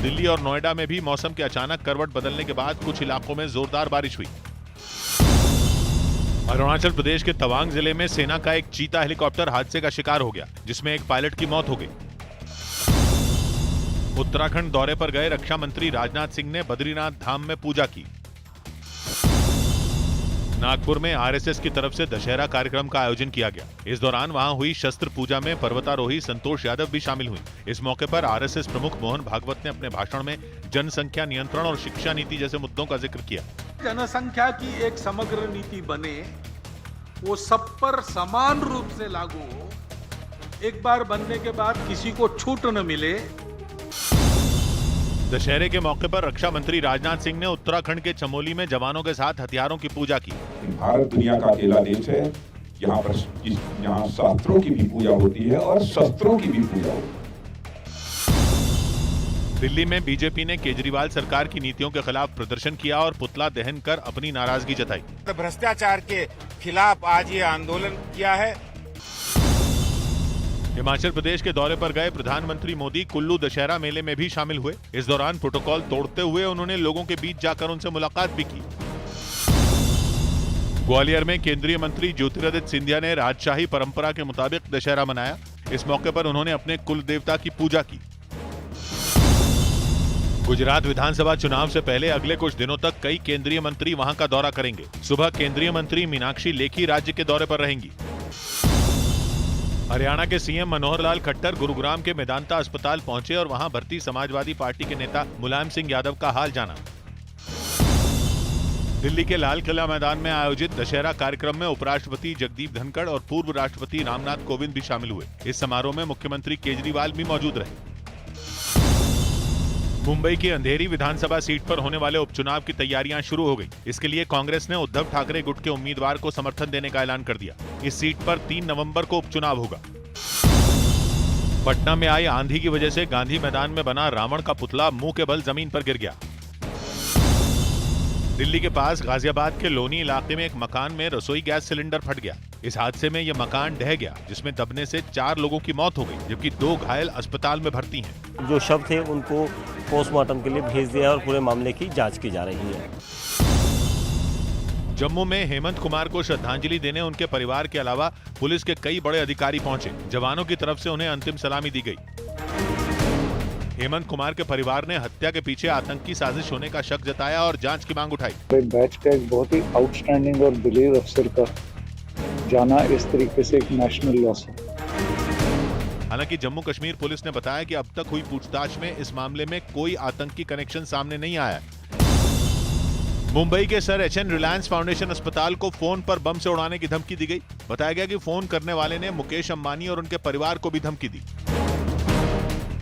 दिल्ली और नोएडा में भी मौसम के अचानक करवट बदलने के बाद कुछ इलाकों में जोरदार बारिश हुई। अरुणाचल प्रदेश के तवांग जिले में सेना का एक चीता हेलीकॉप्टर हादसे का शिकार हो गया, जिसमें एक पायलट की मौत हो गई। उत्तराखंड दौरे पर गए रक्षा मंत्री राजनाथ सिंह ने बद्रीनाथ धाम में पूजा की। नागपुर में आरएसएस की तरफ से दशहरा कार्यक्रम का आयोजन किया गया। इस दौरान वहां हुई शस्त्र पूजा में पर्वतारोही संतोष यादव भी शामिल हुई। इस मौके पर आरएसएस प्रमुख मोहन भागवत ने अपने भाषण में जनसंख्या नियंत्रण और शिक्षा नीति जैसे मुद्दों का जिक्र किया। जनसंख्या की एक समग्र नीति बने, वो सब पर समान रूप से लागू हो, एक बार बनने के बाद किसी को छूट न मिले। दशहरे के मौके पर रक्षा मंत्री राजनाथ सिंह ने उत्तराखंड के चमोली में जवानों के साथ हथियारों की पूजा की। भारत दुनिया का अकेला देश है यहाँ शास्त्रों की भी पूजा होती है और शस्त्रों की भी पूजा होती है। दिल्ली में बीजेपी ने केजरीवाल सरकार की नीतियों के खिलाफ प्रदर्शन किया और पुतला दहन कर अपनी नाराजगी जताई। भ्रष्टाचार के खिलाफ आज ये आंदोलन किया है। हिमाचल प्रदेश के दौरे पर गए प्रधानमंत्री मोदी कुल्लू दशहरा मेले में भी शामिल हुए। इस दौरान प्रोटोकॉल तोड़ते हुए उन्होंने लोगों के बीच जाकर उनसे मुलाकात भी की। ग्वालियर में केंद्रीय मंत्री ज्योतिरादित्य सिंधिया ने राजशाही परंपरा के मुताबिक दशहरा मनाया। इस मौके पर उन्होंने अपने कुल देवता की पूजा की। गुजरात विधानसभा चुनाव से पहले अगले कुछ दिनों तक कई केंद्रीय मंत्री वहां का दौरा करेंगे। सुबह केंद्रीय मंत्री मीनाक्षी लेखी राज्य के दौरे पर रहेंगी। हरियाणा के सीएम मनोहर लाल खट्टर गुरुग्राम के मेदांता अस्पताल पहुंचे और वहां भर्ती समाजवादी पार्टी के नेता मुलायम सिंह यादव का हाल जाना। दिल्ली के लाल किला मैदान में आयोजित दशहरा कार्यक्रम में उपराष्ट्रपति जगदीप धनखड़ और पूर्व राष्ट्रपति रामनाथ कोविंद भी शामिल हुए। इस समारोह में मुख्यमंत्री केजरीवाल भी मौजूद रहे। मुंबई की अंधेरी विधानसभा सीट पर होने वाले उपचुनाव की तैयारियां शुरू हो गई। इसके लिए कांग्रेस ने उद्धव ठाकरे गुट के उम्मीदवार को समर्थन देने का ऐलान कर दिया। इस सीट पर 3 नवंबर को उपचुनाव होगा। पटना में आई आंधी की वजह से गांधी मैदान में बना रावण का पुतला मुंह के बल जमीन पर गिर गया। दिल्ली के पास गाजियाबाद के लोनी इलाके में एक मकान में रसोई गैस सिलेंडर फट गया। इस हादसे में यह मकान ढह गया, जिसमें दबने से 4 लोगों की मौत हो गई, जबकि 2 घायल अस्पताल में भर्ती हैं। जो शव थे उनको पोस्टमार्टम के लिए भेज दिया और पूरे मामले की जांच की जा रही है। जम्मू में हेमंत कुमार को श्रद्धांजलि देने उनके परिवार के अलावा पुलिस के कई बड़े अधिकारी पहुंचे। जवानों की तरफ से उन्हें अंतिम सलामी दी गई। हेमंत कुमार के परिवार ने हत्या के पीछे आतंकी साजिश होने का शक जताया और जांच की मांग उठाई। बैच का एक बहुत ही आउटस्टैंडिंग और बिलीव अफसर का जाना इस तरीके से एक नेशनल लॉस है। हालांकि जम्मू कश्मीर पुलिस ने बताया कि अब तक हुई पूछताछ में इस मामले में कोई आतंकी कनेक्शन सामने नहीं आया। मुंबई के सर एचएन रिलायंस फाउंडेशन अस्पताल को फोन पर बम से उड़ाने की धमकी दी गई। बताया गया कि फोन करने वाले ने मुकेश अंबानी और उनके परिवार को भी धमकी दी।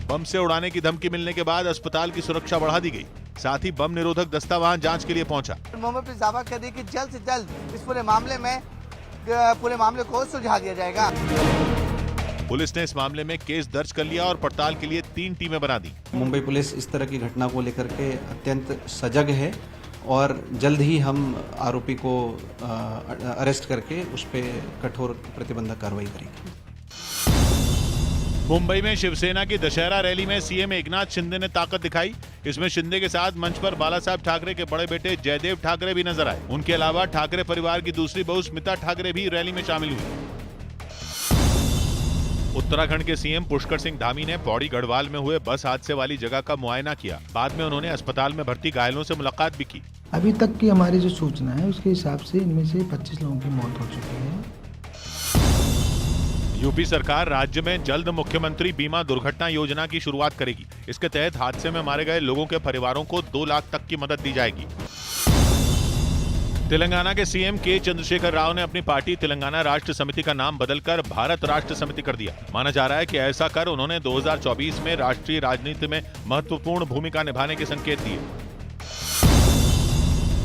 बम से उड़ाने की धमकी मिलने के बाद अस्पताल की सुरक्षा बढ़ा दी गई। साथ ही बम निरोधक दस्ता वहां जांच के लिए पहुंचा। मोहम्मद पर दावा कर दी कि जल्द से जल्द इस पूरे मामले को सुलझा दिया जाएगा। पुलिस ने इस मामले में केस दर्ज कर लिया और पड़ताल के लिए 3 टीमें बना दी। मुंबई पुलिस इस तरह की घटना को लेकर के अत्यंत सजग है और जल्द ही हम आरोपी को अरेस्ट करके उस पर कठोर प्रतिबंधक कार्रवाई करेंगे। मुंबई में शिवसेना की दशहरा रैली में सीएम एकनाथ शिंदे ने ताकत दिखाई। इसमें शिंदे के साथ मंच पर बालासाहेब ठाकरे के बड़े बेटे जयदेव ठाकरे भी नजर आए। उनके अलावा ठाकरे परिवार की दूसरी बहू स्मिता ठाकरे भी रैली में शामिल हुई। उत्तराखंड के सीएम पुष्कर सिंह धामी ने पौड़ी गढ़वाल में हुए बस हादसे वाली जगह का मुआयना किया। बाद में उन्होंने अस्पताल में भर्ती घायलों से मुलाकात भी की। अभी तक की हमारी जो सूचना है उसके हिसाब से इनमें से 25 लोगों की मौत हो चुकी है। यूपी सरकार राज्य में जल्द मुख्यमंत्री बीमा दुर्घटना योजना की शुरुआत करेगी। इसके तहत हादसे में मारे गए लोगों के परिवारों को 2 लाख तक की मदद दी जाएगी। तेलंगाना के सीएम के चंद्रशेखर राव ने अपनी पार्टी तेलंगाना राष्ट्र समिति का नाम बदलकर भारत राष्ट्र समिति कर दिया। माना जा रहा है कि ऐसा कर उन्होंने 2024 में राष्ट्रीय राजनीति में महत्वपूर्ण भूमिका निभाने के संकेत दिए।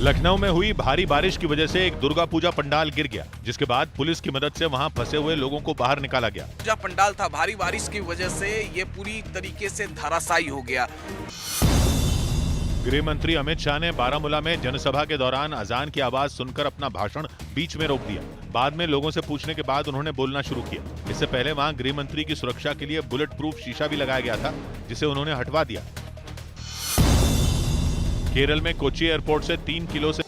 लखनऊ में हुई भारी बारिश की वजह से एक दुर्गा पूजा पंडाल गिर गया, जिसके बाद पुलिस की मदद से वहां फंसे हुए लोगों को बाहर निकाला गया। पूजा पंडाल था, भारी बारिश की वजह से ये पूरी तरीके से धराशायी हो गया। गृह मंत्री अमित शाह ने बारामूला में जनसभा के दौरान अजान की आवाज सुनकर अपना भाषण बीच में रोक दिया। बाद में लोगों से पूछने के बाद उन्होंने बोलना शुरू किया। इससे पहले वहां गृह मंत्री की सुरक्षा के लिए बुलेट प्रूफ शीशा भी लगाया गया था, जिसे उन्होंने हटवा दिया। केरल में कोच्चि एयरपोर्ट से 3 किलो से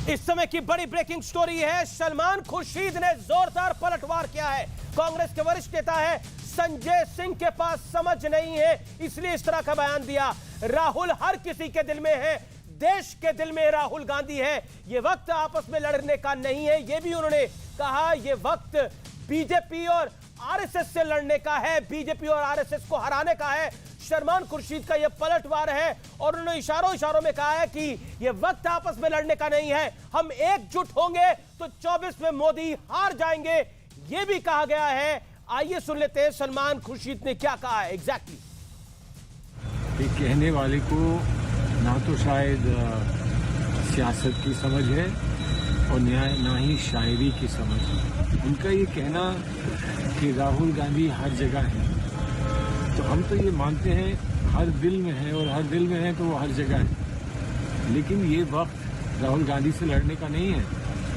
इस समय की बड़ी ब्रेकिंग स्टोरी है। सलमान खुर्शीद ने जोरदार पलटवार किया है। कांग्रेस के वरिष्ठ नेता है संजय सिंह के पास समझ नहीं है, इसलिए इस तरह का बयान दिया। राहुल हर किसी के दिल में है, देश के दिल में राहुल गांधी है। ये वक्त आपस में लड़ने का नहीं है, ये भी उन्होंने कहा। ये वक्त बीजेपी और आरएसएस से लड़ने का है, बीजेपी और आरएसएस को हराने का है। सलमान खुर्शीद का यह पलटवार है और उन्होंने इशारों में कहा है कि यह वक्त आपस में लड़ने का नहीं है, हम एकजुट होंगे तो 24 में मोदी हार जाएंगे, यह भी कहा गया है। आइए सुन लेते हैं सलमान खुर्शीद ने क्या कहा है एग्जैक्टली। कहने वाले को ना तो शायद सियासत की समझ है और ना ही शायरी की समझ है। उनका ये कहना कि राहुल गांधी हर जगह है, तो हम तो ये मानते हैं हर दिल में है, और हर दिल में है तो वो हर जगह है। लेकिन ये वक्त राहुल गांधी से लड़ने का नहीं है,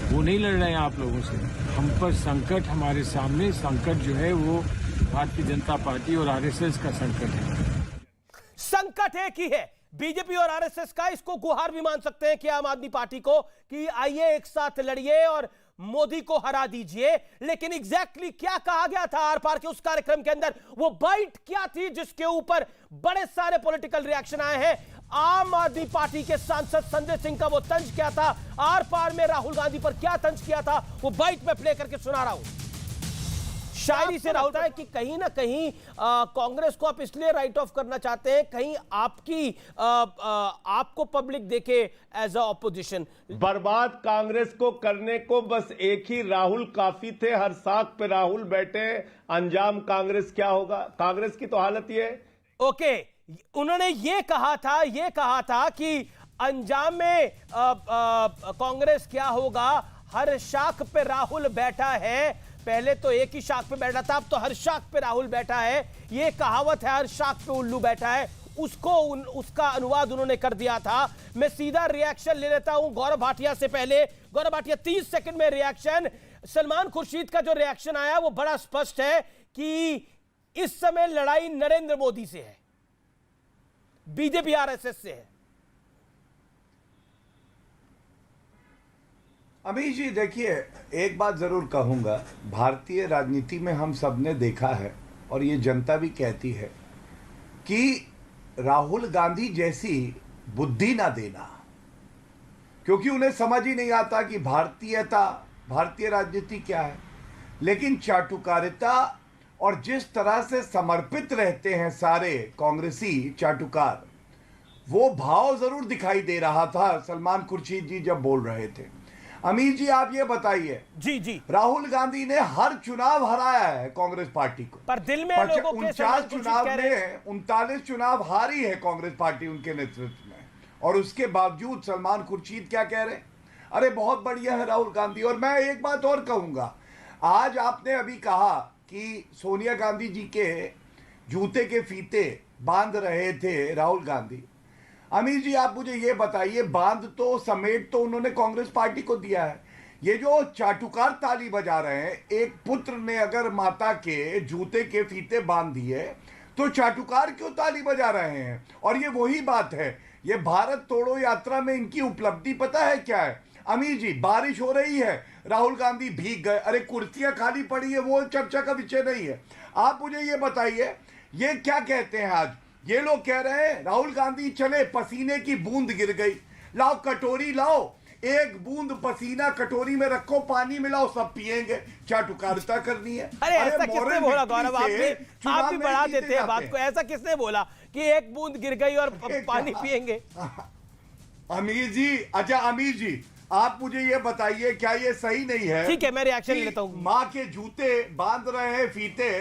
वो नहीं लड़ रहे हैं आप लोगों से। हम पर संकट, हमारे सामने संकट जो है वो भारतीय जनता पार्टी और आरएसएस का संकट है। संकट एक ही है, बीजेपी और आरएसएस का। इसको गुहार भी मान सकते हैं कि आम आदमी पार्टी को कि आइए एक साथ लड़िए और मोदी को हरा दीजिए। लेकिन एग्जैक्टली क्या कहा गया था आर पार के उस कार्यक्रम के अंदर, वो बाइट क्या थी जिसके ऊपर बड़े सारे पॉलिटिकल रिएक्शन आए हैं। आम आदमी पार्टी के सांसद संजय सिंह का वो तंज क्या था, आर पार में राहुल गांधी पर क्या तंज किया था, वो बाइट में प्ले करके सुना रहा हूं। शायरी से राहुल है कि कहीं ना कहीं कांग्रेस को आप इसलिए राइट ऑफ करना चाहते हैं, कहीं आपको पब्लिक देखे एज अ ऑपोजिशन। बर्बाद कांग्रेस को करने को बस एक ही राहुल काफी थे। हर साख पे राहुल बैठे, अंजाम कांग्रेस क्या होगा। कांग्रेस की तो हालत ये है। ओके, उन्होंने ये कहा था कि अंजाम में कांग्रेस क्या होगा, हर शाख पे राहुल बैठा है। पहले तो एक ही शाख पे बैठा था, अब तो हर शाख पे राहुल बैठा है। ये कहावत है हर शाख पे उल्लू बैठा है, उसका अनुवाद उन्होंने कर दिया था। मैं सीधा रिएक्शन ले लेता हूं गौरव भाटिया से। पहले गौरव भाटिया 30 सेकंड में रिएक्शन। सलमान खुर्शीद का जो रिएक्शन आया वो बड़ा स्पष्ट है कि इस समय लड़ाई नरेंद्र मोदी से है, बीजेपी आरएसएस से है। अमीश जी देखिए, एक बात जरूर कहूंगा, भारतीय राजनीति में हम सब ने देखा है और ये जनता भी कहती है कि राहुल गांधी जैसी बुद्धि ना देना, क्योंकि उन्हें समझ ही नहीं आता कि भारतीयता, भारतीय राजनीति क्या है। लेकिन चाटुकारिता और जिस तरह से समर्पित रहते हैं सारे कांग्रेसी चाटुकार, वो भाव जरूर दिखाई दे रहा था सलमान खुर्शीद जी जब बोल रहे थे। अमीर जी आप ये बताइए, जी राहुल गांधी ने हर चुनाव हराया है कांग्रेस पार्टी को, पर दिल में लोगों के 49 चुनाव में 39 चुनाव हारी है कांग्रेस पार्टी उनके नेतृत्व में, और उसके बावजूद सलमान खुर्शीद क्या कह रहे, अरे बहुत बढ़िया है राहुल गांधी। और मैं एक बात और कहूंगा, आज आपने अभी कहा कि सोनिया गांधी जी के जूते के फीते बांध रहे थे राहुल गांधी। अमीर जी आप मुझे ये बताइए, बांध तो समेट तो उन्होंने कांग्रेस पार्टी को दिया है। ये जो चाटुकार ताली बजा रहे हैं, एक पुत्र ने अगर माता के जूते के फीते बांध दिए तो चाटुकार क्यों ताली बजा रहे हैं? और ये वही बात है, ये भारत तोड़ो यात्रा में इनकी उपलब्धि पता है क्या है? अमीर जी, बारिश हो रही है, राहुल गांधी भीग गए, अरे कुर्सियां खाली पड़ी है, वो चर्चा का विषय नहीं है। आप मुझे ये बताइए, ये क्या कहते हैं आज? ये लोग कह रहे हैं राहुल गांधी चले, पसीने की बूंद गिर गई, लाओ कटोरी लाओ, एक बूंद पसीना कटोरी में रखो, पानी मिलाओ, सब पिएंगे। चाटुकारिता करनी है? अरे ऐसा किसने बोला गौरव? आप भी बढ़ा देते हैं बात को। ऐसा किसने बोला कि एक बूंद गिर गई और पानी पिएंगे? अमीर जी, अच्छा अमीर जी आप मुझे ये बताइए, क्या ये सही नहीं है? ठीक है, मैं रिएक्शन लेता हूं। माँ के जूते बांध रहे हैं फीते,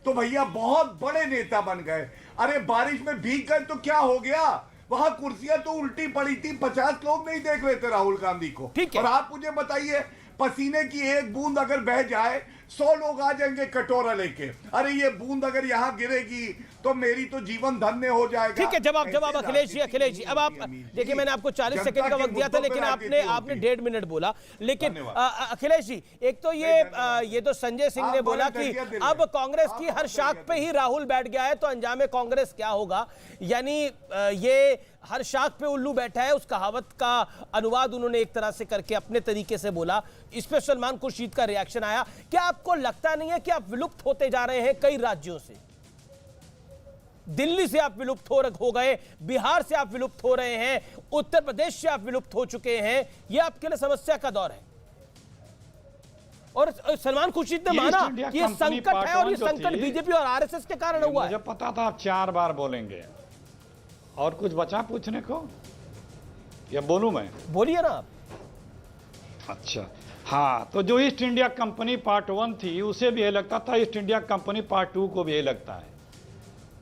तो भैया बहुत बड़े नेता बन गए। अरे बारिश में भीग गए तो क्या हो गया? वहां कुर्सियां तो उल्टी पड़ी थी, 50 लोग नहीं देख रहे थे राहुल गांधी को। और आप मुझे बताइए, पसीने की एक बूंद अगर बह जाए 100 लोग आ जाएंगे कटोरा लेके। अरे ये बूंद अगर यहाँ गिरेगी तो मेरी तो जीवन धन्य हो जाएगा। ठीक है, जवाब अखिलेश जी अब आप देखिए, मैंने आपको 40 सेकंड का वक्त दिया था, लेकिन आपने 1.5 मिनट बोला। लेकिन अखिलेश जी, एक तो ये तो संजय सिंह ने बोला कि अब कांग्रेस की हर शाख पे ही राहुल बैठ गया है तो अंजामे कांग्रेस क्या होगा, यानी ये हर शाख पे उल्लू बैठा है, उस कहावत का अनुवाद उन्होंने एक तरह से करके अपने तरीके से बोला। इस पे सलमान खुर्शीद का रिएक्शन आया। क्या आपको लगता नहीं है कि आप विलुप्त होते जा रहे हैं कई राज्यों से? दिल्ली से आप विलुप्त हो गए, बिहार से आप विलुप्त हो रहे हैं, उत्तर प्रदेश से आप विलुप्त हो चुके हैं। यह आपके लिए समस्या का दौर है। और सलमान खुर्शीद ने माना कि यह संकट है और ये संकट बीजेपी और आरएसएस के कारण हुआ है। मुझे पता था आप 4 बार बोलेंगे। और कुछ बचा पूछने को या बोलूं मैं? बोलिए ना आप। अच्छा, हाँ, तो जो ईस्ट इंडिया कंपनी पार्ट 1 थी उसे भी यही लगता था, ईस्ट इंडिया कंपनी पार्ट 2 को भी यही लगता है।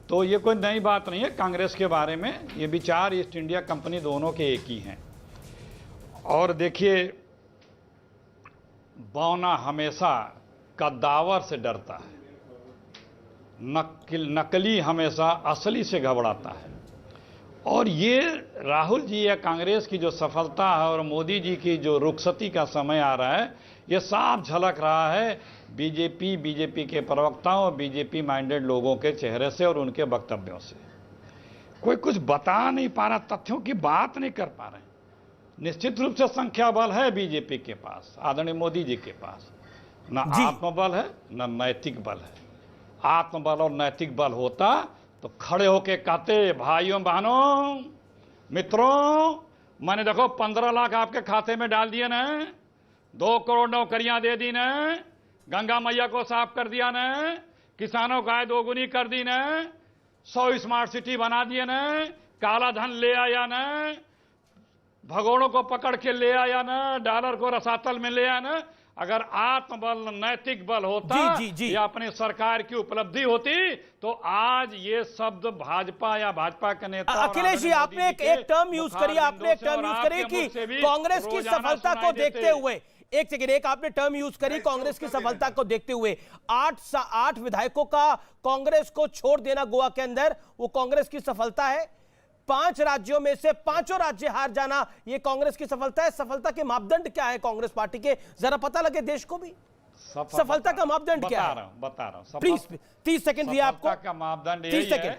तो ये कोई नई बात नहीं है कांग्रेस के बारे में, ये विचार ईस्ट इंडिया कंपनी दोनों के एक ही हैं। और देखिए, बौना हमेशा कद्दावर से डरता है, नकली हमेशा असली से घबराता है। और ये राहुल जी या कांग्रेस की जो सफलता है और मोदी जी की जो रुखसती का समय आ रहा है, ये साफ झलक रहा है बीजेपी के प्रवक्ताओं और बीजेपी माइंडेड लोगों के चेहरे से और उनके वक्तव्यों से। कोई कुछ बता नहीं पा रहा, तथ्यों की बात नहीं कर पा रहे। निश्चित रूप से संख्या बल है बीजेपी के पास, आदरणीय मोदी जी के पास, न आत्मबल है न नैतिक बल है। आत्मबल और नैतिक बल होता तो खड़े होके कहते, भाइयों बहनों मित्रों, मैंने देखो 15 लाख आपके खाते में डाल दिए ना, 2 करोड़ नौकरियां दे दी ना, गंगा मैया को साफ कर दिया ना, किसानों को आय 2 गुनी कर दी ना, 100 स्मार्ट सिटी बना दिए ना, काला धन ले आया ना, भगोड़ों को पकड़ के ले आया ना, डॉलर को रसातल में ले आया ना। अगर आत्मबल नैतिक बल होता या अपनी सरकार की उपलब्धि होती तो आज ये शब्द भाजपा या भाजपा के नेता। अखिलेश जी, आपने एक टर्म यूज करी, कि कांग्रेस की सफलता को देखते हुए, एक सेकेंड, एक आपने टर्म यूज करी कांग्रेस की सफलता को देखते हुए, 8 विधायकों का कांग्रेस को छोड़ देना गोवा के अंदर, वो कांग्रेस की सफलता है। 5 राज्यों में से 5 राज्य हार जाना, यह कांग्रेस की सफलता है। सफलता के मापदंड क्या है कांग्रेस पार्टी के, जरा पता लगे देश को भी। सफलता का मापदंड क्या है? बता रहा हूं। प्लीज 30 सेकंड दिया आपको। सफलता का मापदंड यही है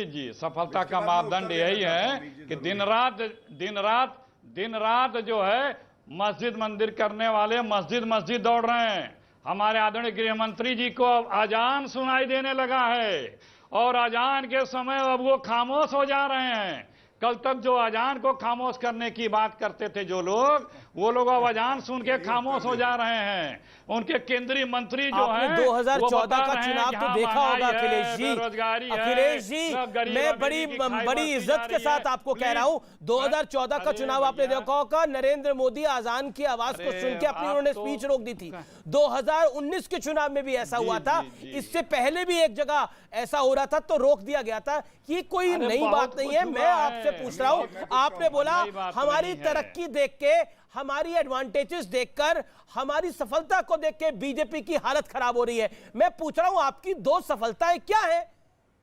जी, सफलता का मापदंड यही है कि दिन रात जो है मस्जिद मंदिर करने वाले मस्जिद दौड़ रहे हैं। हमारे आदरणीय गृह मंत्री जी को अब अजान सुनाई देने लगा है और अजान के समय अब वो खामोश हो जा रहे हैं। कल तक जो अजान को खामोश करने की बात करते थे जो लोग, वो लोग अब अजान सुन के खामोश हो जा रहे हैं। उनके केंद्रीय मंत्री जो हैं 2014 का चुनाव तो देखा होगा अखिलेश जी, मैं बड़ी इज्जत के साथ आपको कह रहा हूं, 2014 का चुनाव आपने देखा होगा, नरेंद्र मोदी अजान की आवाज को सुन के अपनी उन्होंने स्पीच रोक दी थी। 2019 के चुनाव में भी ऐसा हुआ था, इससे पहले भी एक जगह ऐसा हो रहा था तो रोक दिया गया था। ये कोई नई बात नहीं है, मैं आपसे पूछ रहा हूं। आपने बोला हमारी तरक्की देख के, हमारी एडवांटेजेस देखकर, हमारी सफलता को देख के बीजेपी की हालत खराब हो रही है। मैं पूछ रहा हूं आपकी 2 सफलताएं क्या है?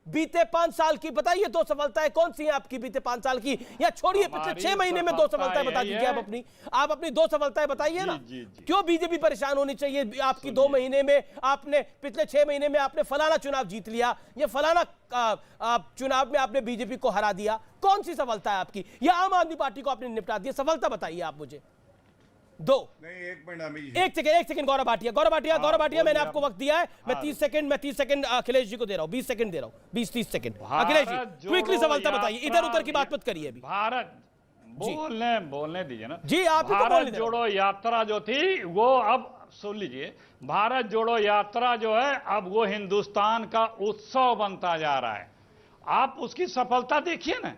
बीते 5 साल की बताइए 2 सफलताएं कौन सी हैं आपकी बीते 5 साल की, या छोड़िए पिछले 6 महीने में 2 सफलताएं बता दीजिए आप अपनी 2 सफलताएं बताइए ना। क्यों बीजेपी परेशान होनी चाहिए? आपकी 2 महीने में आपने, पिछले 6 महीने में आपने फलाना चुनाव जीत लिया, ये फलाना चुनाव में आपने बीजेपी को हरा दिया, कौन सी सफलता है आपकी? या आम आदमी पार्टी को आपने निपटा दिया? सफलता बताइए आप मुझे। 2 नहीं, 1 मिनट अमीर, एक सेकंड गौरव भाटिया मैंने आपको वक्त दिया है। मैं 30 सेकंड अखिलेश जी को दे रहा हूं, 20 सेकंड दे रहा हूं, 20-30 सेकंड। अखिलेश जी क्विकली सफलता बताइए, इधर उधर की बात मत करिए अभी। भारत बोलने दीजिए ना जी, आप भारत जोड़ो यात्रा जो थी वो अब सुन लीजिए, भारत जोड़ो यात्रा जो है अब वो हिंदुस्तान का उत्सव बनता जा रहा है। आप उसकी सफलता देखिए ना,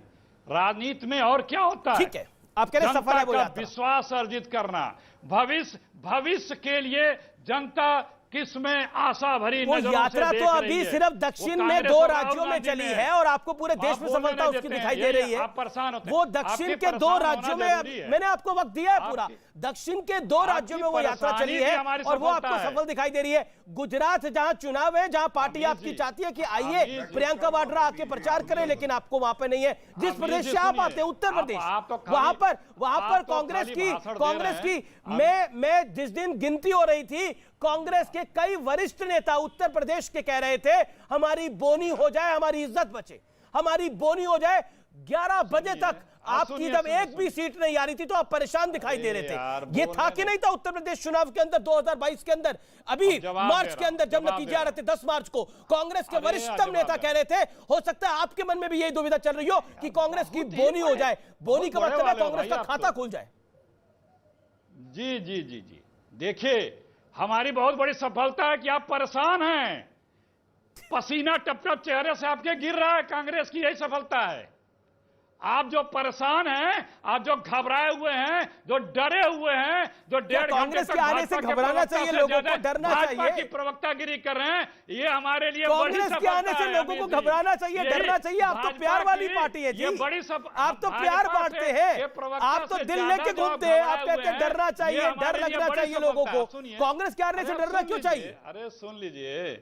राजनीति में और क्या होता है। ठीक है, आप कह रहे हैं सफल है वो यात्रा। विश्वास अर्जित करना, भविष्य के लिए जनता किसमें आशा भरी वो नजरों यात्रा से तो अभी सिर्फ दक्षिण में 2 राज्यों में चली है और आपको पूरे देश में सफलता उसकी दिखाई दे रही है। आप परेशान होते हैं। वो दक्षिण के 2 राज्यों में, मैंने आपको वक्त दिया है पूरा, दक्षिण के 2 राज्यों में वो यात्रा चली है और वो आपको सफल दिखाई दे रही है। गुजरात जहां चुनाव है, जहां पार्टी आपकी चाहती है कि आइए प्रियंका वाड्रा आके प्रचार करें, लेकिन आपको वहां पे नहीं है। जिस प्रदेश से आप आते हैं उत्तर प्रदेश, वहां पर कांग्रेस की मैं जिस दिन गिनती हो रही थी, कांग्रेस के कई वरिष्ठ नेता उत्तर प्रदेश के कह रहे थे हमारी बोनी हो जाए, हमारी इज्जत बचे, हमारी बोनी हो जाए। 11 बजे तक आपकी जब एक भी सीट नहीं आ रही थी तो आप परेशान दिखाई दे रहे थे। ये था कि नहीं था उत्तर प्रदेश चुनाव के अंदर 2022 के अंदर, अभी मार्च के अंदर जब नतीजे आ रहे थे 10 मार्च को, कांग्रेस के वरिष्ठतम नेता कह रहे थे हो सकता है आपके मन में भी यही दुविधा चल रही हो कि कांग्रेस की बोनी हो जाए। बोनी का मतलब है कांग्रेस का खाता खुल जाए। जी जी जी जी, देखिए हमारी बहुत बड़ी सफलता है कि आप परेशान हैं, पसीना टप टप चेहरे से आपके गिर रहा है, कांग्रेस की यही सफलता है। आप जो परेशान हैं, आप जो घबराए हुए हैं, जो डरे हुए हैं, जो 1.5 घंटे तक आने से घबराना चाहिए, लोगों को डरना चाहिए, की प्रवक्तागिरी कर रहे हैं, ये हमारे लिए कांग्रेस के आने से लोगों को घबराना चाहिए, डरना चाहिए। आप तो प्यार वाली पार्टी है जी, आप तो प्यार बांटते हैं, आप तो दिल लेके घूमते हैं, आप कहते हैं डरना चाहिए, डर लगना चाहिए लोगों को। कांग्रेस के आने से डरना क्यों चाहिए? अरे सुन लीजिए,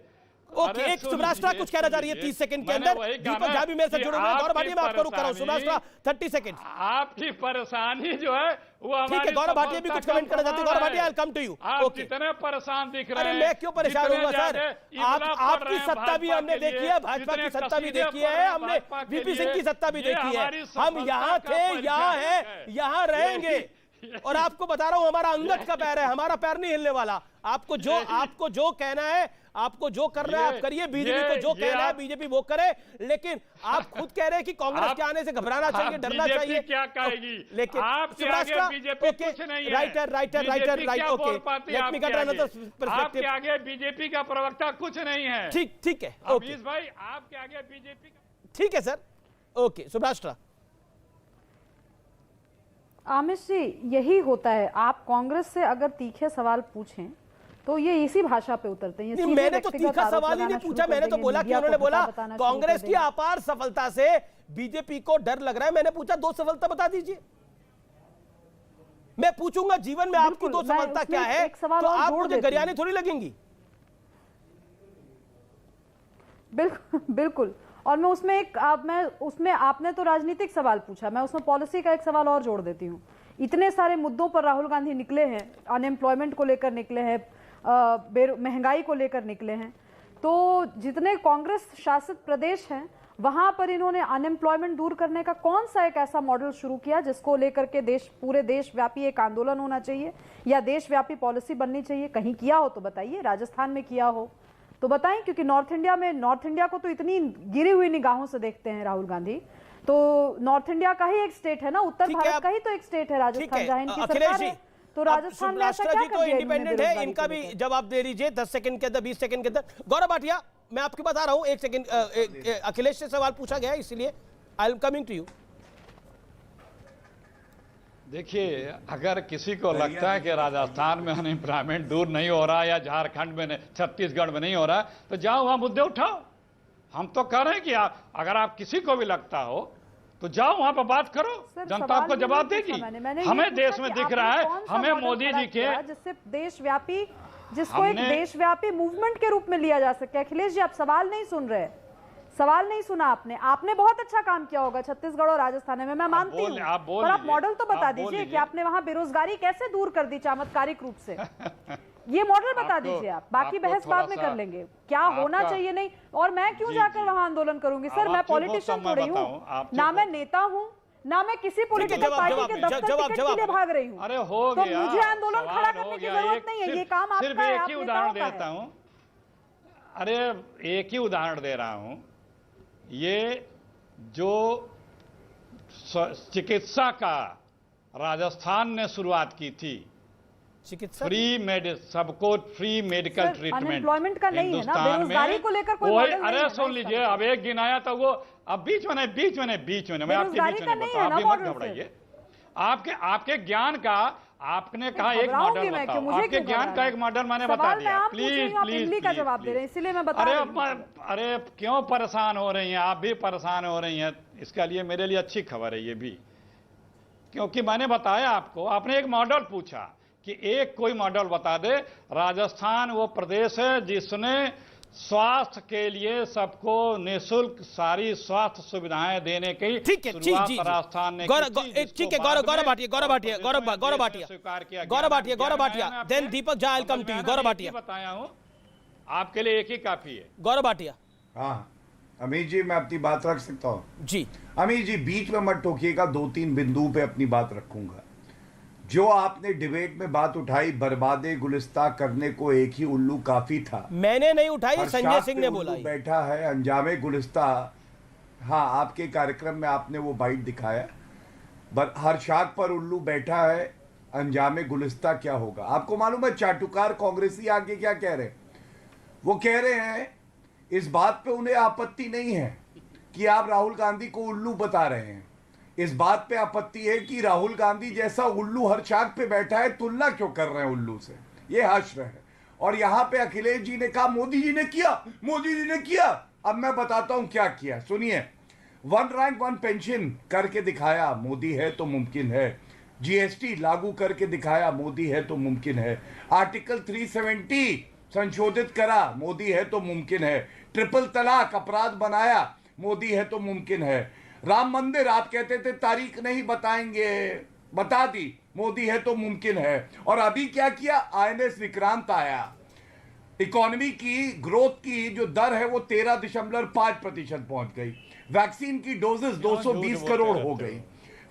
ओके, एक सुभ्राष्ट्रा कुछ कहना चाह रही है 30 सेकंड के अंदर। दीपक झा भी मेरे से जुड़े हुए हैं, गौरव भाटिया मैं आपको रुक कर रहा हूं। सुभ्राष्ट्रा 30 सेकंड। आपकी परेशानी जो है वो हमारी, ठीक है, गौरव भाटिया भी कुछ कमेंट करना चाहते हैं। Gaurav Bhatia I will come to you. आप कितने परेशान दिख रहे हैं। अरे मैं क्यों परेशान होऊंगा सर, आपकी सत्ता भी हमने देखी है, भाजपा की सत्ता भी देखी है, हमने वीपी सिंह की सत्ता भी देखी है। हम यहाँ थे, यहाँ है, यहाँ रहेंगे। और आपको बता रहा हूं हमारा अंगद का पैर है, हमारा पैर नहीं हिलने वाला। आपको जो कहना है, आपको जो करना है आप करिए, बीजेपी को जो कहना है बीजेपी वो करे, लेकिन आप खुद कह रहे हैं कि कांग्रेस के आने से घबराना चाहिए, डरना चाहिए। क्या कहेगी? लेकिन आपके आगे बीजेपी कुछ नहीं है। Right okay, let me get another perspective. आपके आगे बीजेपी का प्रवक्ता कुछ नहीं है। ठीक है, अमीश भाई आपके आगे बीजेपी का, ठीक है सर, ओके। सुभ्राष्ट्रा। आमिश जी, यही होता है, आप कांग्रेस से अगर तीखे सवाल पूछें तो ये इसी भाषा पे उतरते हैं। नहीं, मैंने तो तीखा सवाल ही नहीं पूछा, मैंने तो बोला कि उन्होंने बोला कांग्रेस की अपार सफलता से बीजेपी को डर लग रहा है। मैंने पूछा 2 सफलता बता दीजिए। मैं पूछूंगा जीवन में आपकी 2 सफलता क्या है, तो आप मुझे गरियाने थोड़ी लगेंगी। बिल्कुल। और मैं उसमें आपने तो राजनीतिक सवाल पूछा, मैं उसमें पॉलिसी का एक सवाल और जोड़ देती हूँ। इतने सारे मुद्दों पर राहुल गांधी निकले हैं, अनएम्प्लॉयमेंट को लेकर निकले हैं, महंगाई को लेकर निकले हैं, तो जितने कांग्रेस शासित प्रदेश हैं वहां पर इन्होंने अनएम्प्लॉयमेंट दूर करने का कौन सा एक ऐसा मॉडल शुरू किया जिसको लेकर के पूरे देशव्यापी एक आंदोलन होना चाहिए या देशव्यापी पॉलिसी बननी चाहिए? कहीं किया हो तो बताइए, राजस्थान में किया हो तो बताएं, क्योंकि नॉर्थ इंडिया को तो इतनी गिरी हुई निगाहों से देखते हैं राहुल गांधी। तो नॉर्थ इंडिया का ही एक स्टेट है ना, उत्तर भारत का ही तो एक स्टेट है राजस्थान, जहां इनकी सरकार है। तो राजस्थान में ऐसा क्या कर दिया इंडिपेंडेंट है, इनका भी जवाब दे दीजिए 10 सेकंड के अंदर, 20 सेकंड के अंदर। गौरव भाटिया मैं आपको बता रहा हूं, 1 सेकंड, अखिलेश से सवाल पूछा गया इसलिए I am coming to you. देखिए, अगर किसी को लगता है कि राजस्थान में अनएम्प्लॉयमेंट दूर नहीं हो रहा या झारखंड में, छत्तीसगढ़ में नहीं हो रहा, तो जाओ वहां मुद्दे उठाओ। हम तो कह रहे हैं कि अगर आप किसी को भी लगता हो तो जाओ वहां पर बात करो, जनता आपको जवाब देगी। हमें देश में दिख रहा है, हमें मोदी जी के जिससे जिसको एक देशव्यापी मूवमेंट के रूप में लिया जा सके। अखिलेश जी, आप सवाल नहीं सुन रहे, सवाल नहीं सुना आपने। आपने बहुत अच्छा काम किया होगा छत्तीसगढ़ और राजस्थान में, मैं मानती हूँ, पर आप मॉडल तो बता दीजिए कि आपने वहां बेरोजगारी कैसे दूर कर दी चमत्कारिक रूप से। ये मॉडल बता दीजिए आप, बाकी बहस बाद में कर लेंगे, क्या होना चाहिए नहीं। और मैं क्यों जाकर वहां आंदोलन करूंगी सर, मैं पॉलिटिशियन थोड़ी हूँ ना, मैं नेता हूँ ना, मैं किसी पॉलिटिकल पार्टी के दफ्तर टिकट के लिए भाग रही हूँ। अरे हो तो गया, मुझे आंदोलन खड़ा करने की जरूरत नहीं है, ये काम आपका है। सिर्फ एक ही उदाहरण देता हूँ, अरे एक ही उदाहरण दे रहा हूँ। ये जो चिकित्सा का राजस्थान ने शुरुआत की थी, सबको फ्री मेडिकल ट्रीटमेंट अनएम्प्लॉयमेंट का नहीं है ना, बेरोजगारी को लेकर कोई मॉडल नहीं है। अरे सुन लीजिए, अब एक गिनाया तो वो अब बीच में नहीं मैं आपके बीच में बताऊं, आप भी मत घबराइए। आपके ज्ञान का आपने कहा एक मॉडल बताओ, आपके ज्ञान का एक मॉडल मैंने बता दिया। प्लीज का जवाब दे रहे हैं, इसलिए मैं बता रही हूं। अरे क्यों परेशान हो रही हैं, आप भी परेशान हो रही हैं, इसके लिए मेरे लिए अच्छी खबर है ये भी, क्योंकि मैंने बताया आपको, आपने एक मॉडल पूछा कि एक कोई मॉडल बता दे। राजस्थान वो प्रदेश है जिसने स्वास्थ्य के लिए सबको निःशुल्क सारी स्वास्थ्य सुविधाएं देने की शुरुआत राजस्थान ने ठीक है। Gaurav Bhatia, then Deepak Jha, I will come to you. Gaurav Bhatia, बताया हूं आपके लिए एक ही काफी है। गौरव भाटिया। हाँ अमित जी, मैं अपनी बात रख सकता हूँ जी। अमित जी बीच में मत टोकिएगा, 2-3 बिंदु पे अपनी बात रखूंगा। जो आपने डिबेट में बात उठाई, बर्बादे गुलिस्ता करने को एक ही उल्लू काफी था, मैंने नहीं उठाई, संजय सिंह ने बोला। बैठा है अंजामे गुलिस्ता। हाँ, आपके कार्यक्रम में आपने वो बाइट दिखाया, हर शाख पर उल्लू बैठा है, अंजामे गुलिस्ता क्या होगा। आपको मालूम है चाटुकार कांग्रेसी आगे क्या कह रहे हैं? वो कह रहे हैं इस बात पे उन्हें आपत्ति नहीं है कि आप राहुल गांधी को उल्लू बता रहे हैं, इस बात पे आपत्ति है कि राहुल गांधी जैसा उल्लू हर शाख पे बैठा है, तुलना क्यों कर रहे हैं उल्लू से, ये हंस रहे हैं। और यहां पे अखिलेश जी ने कहा मोदी जी ने किया। अब मैं बताता हूं क्या किया, सुनिए। 1 रैंक 1 पेंशन करके दिखाया, मोदी है तो मुमकिन है। जीएसटी लागू करके दिखाया, मोदी है तो मुमकिन है। आर्टिकल 370 संशोधित करा, मोदी है तो मुमकिन है। ट्रिपल तलाक अपराध बनाया, मोदी है तो मुमकिन है। राम मंदिर आप कहते थे तारीख नहीं बताएंगे, बता दी, मोदी है तो मुमकिन है। और अभी क्या किया, INS विक्रांत आया, इकोनॉमी की ग्रोथ की जो दर है वो 13.5% पहुंच गई। वैक्सीन की डोजेस 220 करोड़ हो गई।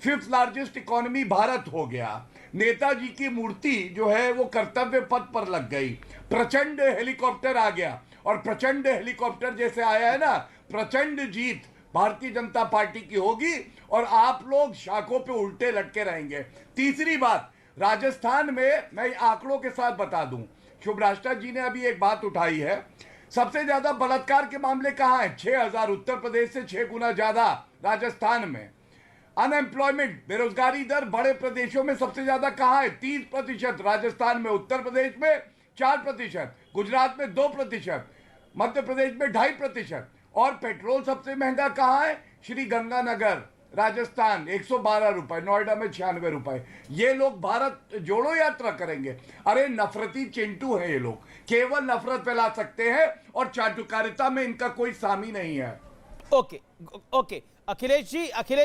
5th लार्जेस्ट इकोनॉमी भारत हो गया। नेताजी की मूर्ति जो है वो कर्तव्य पथ पर लग गई। प्रचंड हेलीकॉप्टर आ गया, और प्रचंड हेलीकॉप्टर जैसे आया है ना, प्रचंड जीत भारतीय जनता पार्टी की होगी, और आप लोग शाखों पे उल्टे लटके रहेंगे। तीसरी बात, राजस्थान में मैं आंकड़ों के साथ बता दूं, शुभराष्ट्र जी ने अभी एक बात उठाई है, सबसे ज्यादा बलात्कार के मामले कहां हैं? 6000, उत्तर प्रदेश से 6 गुना ज्यादा राजस्थान में। अनएम्प्लॉयमेंट, बेरोजगारी दर बड़े प्रदेशों में सबसे ज्यादा कहां है? 30% राजस्थान में, उत्तर प्रदेश में 4%, गुजरात में 2%, मध्य प्रदेश में 2.5%। और पेट्रोल सबसे महंगा कहां है? श्री गंगानगर राजस्थान 112 रुपए, नोएडा में 96 रुपए। ये लोग भारत जोड़ो यात्रा करेंगे। अरे नफरती चिंटू हैं ये लोग, केवल नफरत फैला सकते हैं, और चाटुकारिता में इनका कोई सामी नहीं है। ओके अखिलेश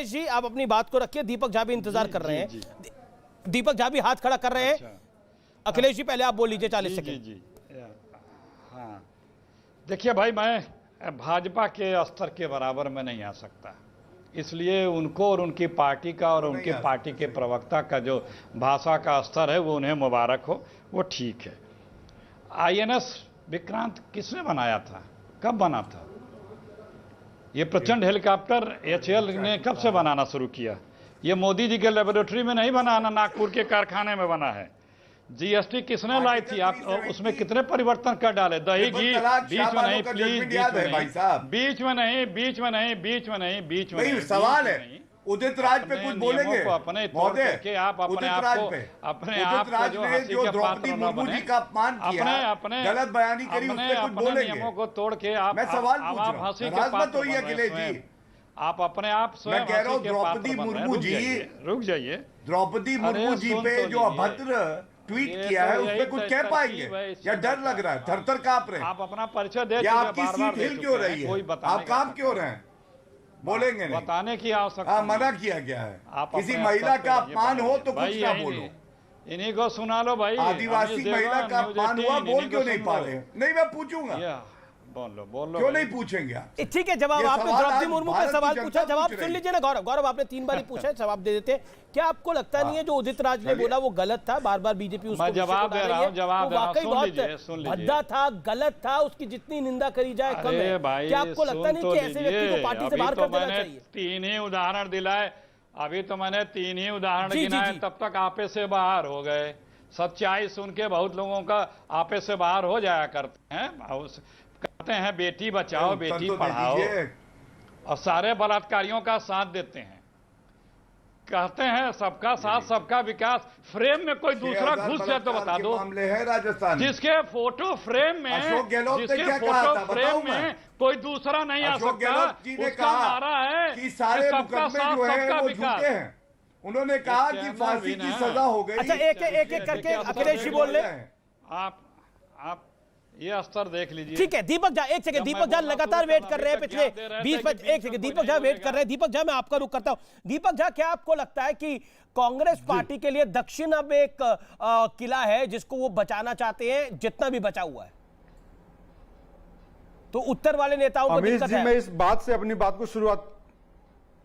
जी आप अपनी बात को रखिए। दीपक झा भी इंतजार कर रहे हैं, दीपक झा भी हाथ खड़ा कर रहे हैं। अखिलेश जी पहले आप बोल लीजिए 40 सेकंड। हाँ देखिए भाई, मैं भाजपा के स्तर के बराबर में नहीं आ सकता, इसलिए उनको और उनकी पार्टी का और उनकी पार्टी के प्रवक्ता का जो भाषा का स्तर है वो उन्हें मुबारक हो, वो ठीक है। INS विक्रांत किसने बनाया था, कब बना था? ये प्रचंड हेलीकॉप्टर HAL ने कब से बनाना शुरू किया? ये मोदी जी के लेबोरेटरी में नहीं बना, नागपुर के कारखाने में बना है। GST किसने लाई थी? आप उसमें कितने परिवर्तन कर डाले? दही घी बीच में नहीं, प्लीज बीच में नहीं। सवाल है उदित राज पे कुछ बोलेंगे अपने तौर पे, आप अपने आप जो द्रौपदी मुर्मू जी का अपमान किया, गलत बयानी करी, उस पे कुछ बोलेंगे? नियमों को तोड़ के आप, मैं सवाल पूछ रहा हूं, राजमत होइए अखिलेश जी, आप अपने आप मैं कह रहा हूं द्रौपदी मुर्मू जी, रुक जाइए, द्रौपदी मुर्मू जी पे जो अभद्र ट्वीट किया है उसमें कुछ कह पाएंगे या डर लग रहा है, थर-थर कांप रहे हैं? आप अपना परिचय दे या आपकी सीट हिल क्यों रही है? आप काम क्यों रहे हैं? बोलेंगे नहीं, बताने की आवश्यकता मना किया गया है। किसी महिला का अपमान हो तो कुछ ना बोलो। इन्हीं को सुना लो भाई। आदिवासी महिला का अपमान हुआ, बोल क्यों नहीं पा रहे? नहीं, मैं पूछूंगा। बोल लो क्यों नहीं पूछेंगे आप? ठीक है, जवाब आपने द्रौपदी मुर्मू का सवाल पूछा, जवाब सुन लीजिए ना गौरव। गौरव आपने 3 बार ही पूछा है, जवाब दे देते। क्या आपको लगता नहीं है जो उदित राज ने बोला वो गलत था? बार बार बीजेपी उसको जवाब दे रहा हूं, जवाब वाकई बहुत भद्दा था, गलत था, उसकी जितनी निंदा करी जाए कम है। क्या आपको लगता नहीं कि ऐसे व्यक्ति को पार्टी से बाहर कर देना चाहिए? 3 ही उदाहरण दिलाए, अभी तो मैंने 3 ही उदाहरण गिनाए, तब तक आपे से बाहर हो गए। सच्चाई सुन के बहुत लोगों का आपे से बाहर हो जाया करते हैं। कहते हैं बेटी बचाओ बेटी पढ़ाओ और सारे बलात्कारियों का साथ देते हैं। कहते हैं सबका साथ सबका विकास, फ्रेम में कोई दूसरा घुस जाए तो बता दो। मामले है राजस्थान जिसके फोटो फ्रेम में, जिसके फोटो फ्रेम में कोई दूसरा नहीं आ सकता, उसका नारा है कि सारे सबका साथ सबका विकास। उन्होंने कहा कि फांसी की सजा हो गई। अच्छा, एक करके अखिलेश जी बोल रहे। आप ये स्तर देख लीजिए। ठीक है, दीपक झा एक सेकंड, दीपक झा लगातार वेट कर रहे हैं पिछले 20 एक सेकंड, दीपक झा वेट कर रहे हैं। दीपक झा मैं आपका रुख करता हूं। दीपक झा, क्या आपको लगता है कि कांग्रेस पार्टी के लिए दक्षिण अब एक किला है जिसको वो बचाना चाहते हैं, जितना भी बचा हुआ है, तो उत्तर वाले नेताओं को दिक्कत है? मैं इस बात से अपनी बात को शुरुआत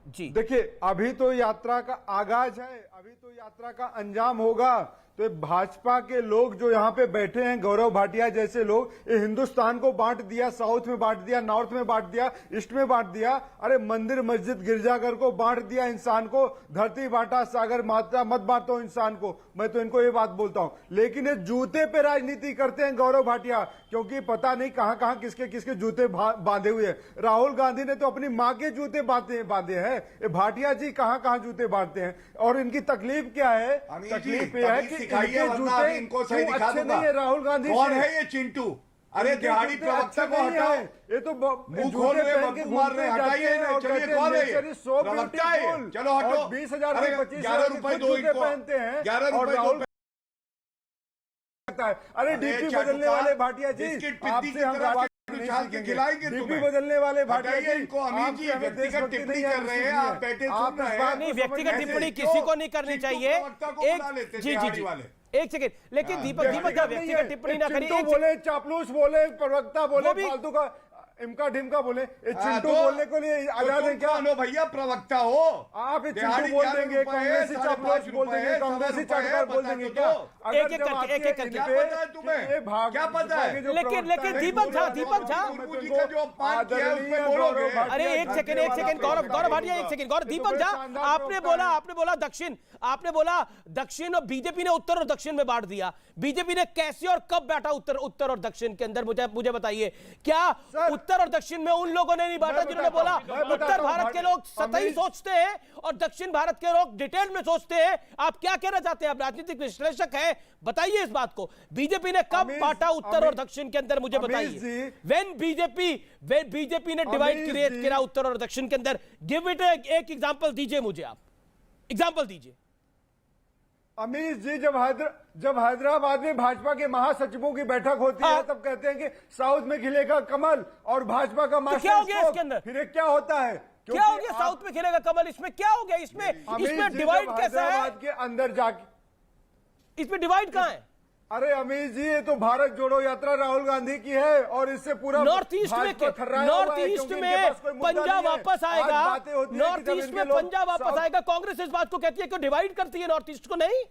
जी, देखिए, अभी तो यात्रा का आगाज है, अभी तो यात्रा का अंजाम होगा। तो भाजपा के लोग जो यहाँ पे बैठे हैं, गौरव भाटिया जैसे लोग, ये हिंदुस्तान को बांट दिया, साउथ में बांट दिया, नॉर्थ में बांट दिया, ईस्ट में बांट दिया। अरे मंदिर मस्जिद गिरजाघर को बांट दिया इंसान को, धरती बांटा सागर मात्रा मत बांटो इंसान को। मैं तो इनको ये बात बोलता हूं, लेकिन ये जूते पे राजनीति करते हैं गौरव भाटिया, क्योंकि पता नहीं कहां कहां किसके किसके जूते बांधे हुए हैं। राहुल गांधी ने तो अपनी मां के जूते बांधे हैं, ये भाटिया जी कहां कहां जूते बांटते हैं। और इनकी तकलीफ क्या है? तकलीफ ये है कि इनके जूते इनको सही दिखा दूंगा। राहुल गांधी कौन है ये चिंटू? अरे दिहाड़ी प्रवक्ता को हटाओ, ये तो मुंह खोल रहे बकू मार रहे, हटाइए ना। चलिए कौन है ये? प्रवक्ता है, चलो हटो। 20,000 11 रुपए दो इनको, पहनते हैं, 11 रुपए दो। अरे डीपी बदलने वाले भाटिया जी, आपसे हम खिलाएंगे डीपी बदलने वाले भाटिया जी, इनको अमीर जी व्यक्तिगत टिप्पणी कर रहे हैं, आप बैठे सुन रहे हैं। नहीं, व्यक्तिगत टिप्पणी किसी को नहीं करनी चाहिए। जी, एक सेकंड, लेकिन दीपक व्यक्तिगत टिप्पणी ना करिए। बोले चापलूस बोले, प्रवक्ता बोले, फालतू का इमका ढिमका बोले, चिंटू बोलने को लिए आजाद है क्या? भैया प्रवक्ता हो आप, चिंटू बोल देंगे, कांग्रेसी चापलूस बोल देंगे, कांग्रेसी चाटकार बोल देंगे क्या? एक एक करके क्या पता है तुम्हें? क्या पता है? लेकिन दीपक झा अरे एक सेकंड गौरव भाटिया, एक सेकंड गौरव। दीपक झा, आपने बोला दक्षिण और बीजेपी ने उत्तर और दक्षिण में बांट दिया। बीजेपी ने कैसे और कब बांटा उत्तर और दक्षिण के अंदर? मुझे बताइए, क्या उत्तर और दक्षिण में उन लोगों ने नहीं बांटा जिन्होंने बोला उत्तर भारत के लोग सतही सोचते हैं और दक्षिण भारत के लोग डिटेल में सोचते हैं? आप क्या कहना चाहते हैं? आप राजनीतिक विश्लेषक हैं, बताइए इस बात को। बीजेपी ने कब बांटा उत्तर और दक्षिण के अंदर? मुझे बताइए। व्हेन बीजेपी ने डिवाइड क्रिएट किया उत्तर और दक्षिण के अंदर, गिव इट एक एग्जांपल दीजिए मुझे, आप एग्जांपल दीजिए। अमीश जी, जब हैदराबाद में भाजपा के महासचिवों की बैठक होती है, तब कहते हैं कि साउथ में खिलेगा कमल और भाजपा का मास्टर क्या हो गया इसके अंदर? फिर क्या होता है? क्या हो गया? साउथ में खिलेगा कमल, इसमें क्या हो गया? इसमें डिवाइड कैसा है? हैदराबाद के अंदर जाके इसमें डिवाइड कहां है? अरे अमीश जी, ये तो भारत जोड़ो यात्रा राहुल गांधी की है और इससे पूरा नॉर्थ ईस्ट में पंजाब वापस आएगा। नॉर्थ ईस्ट में पंजाब वापस आएगा। कांग्रेस इस बात को कहती है कि डिवाइड करती है नॉर्थ ईस्ट को। नहीं,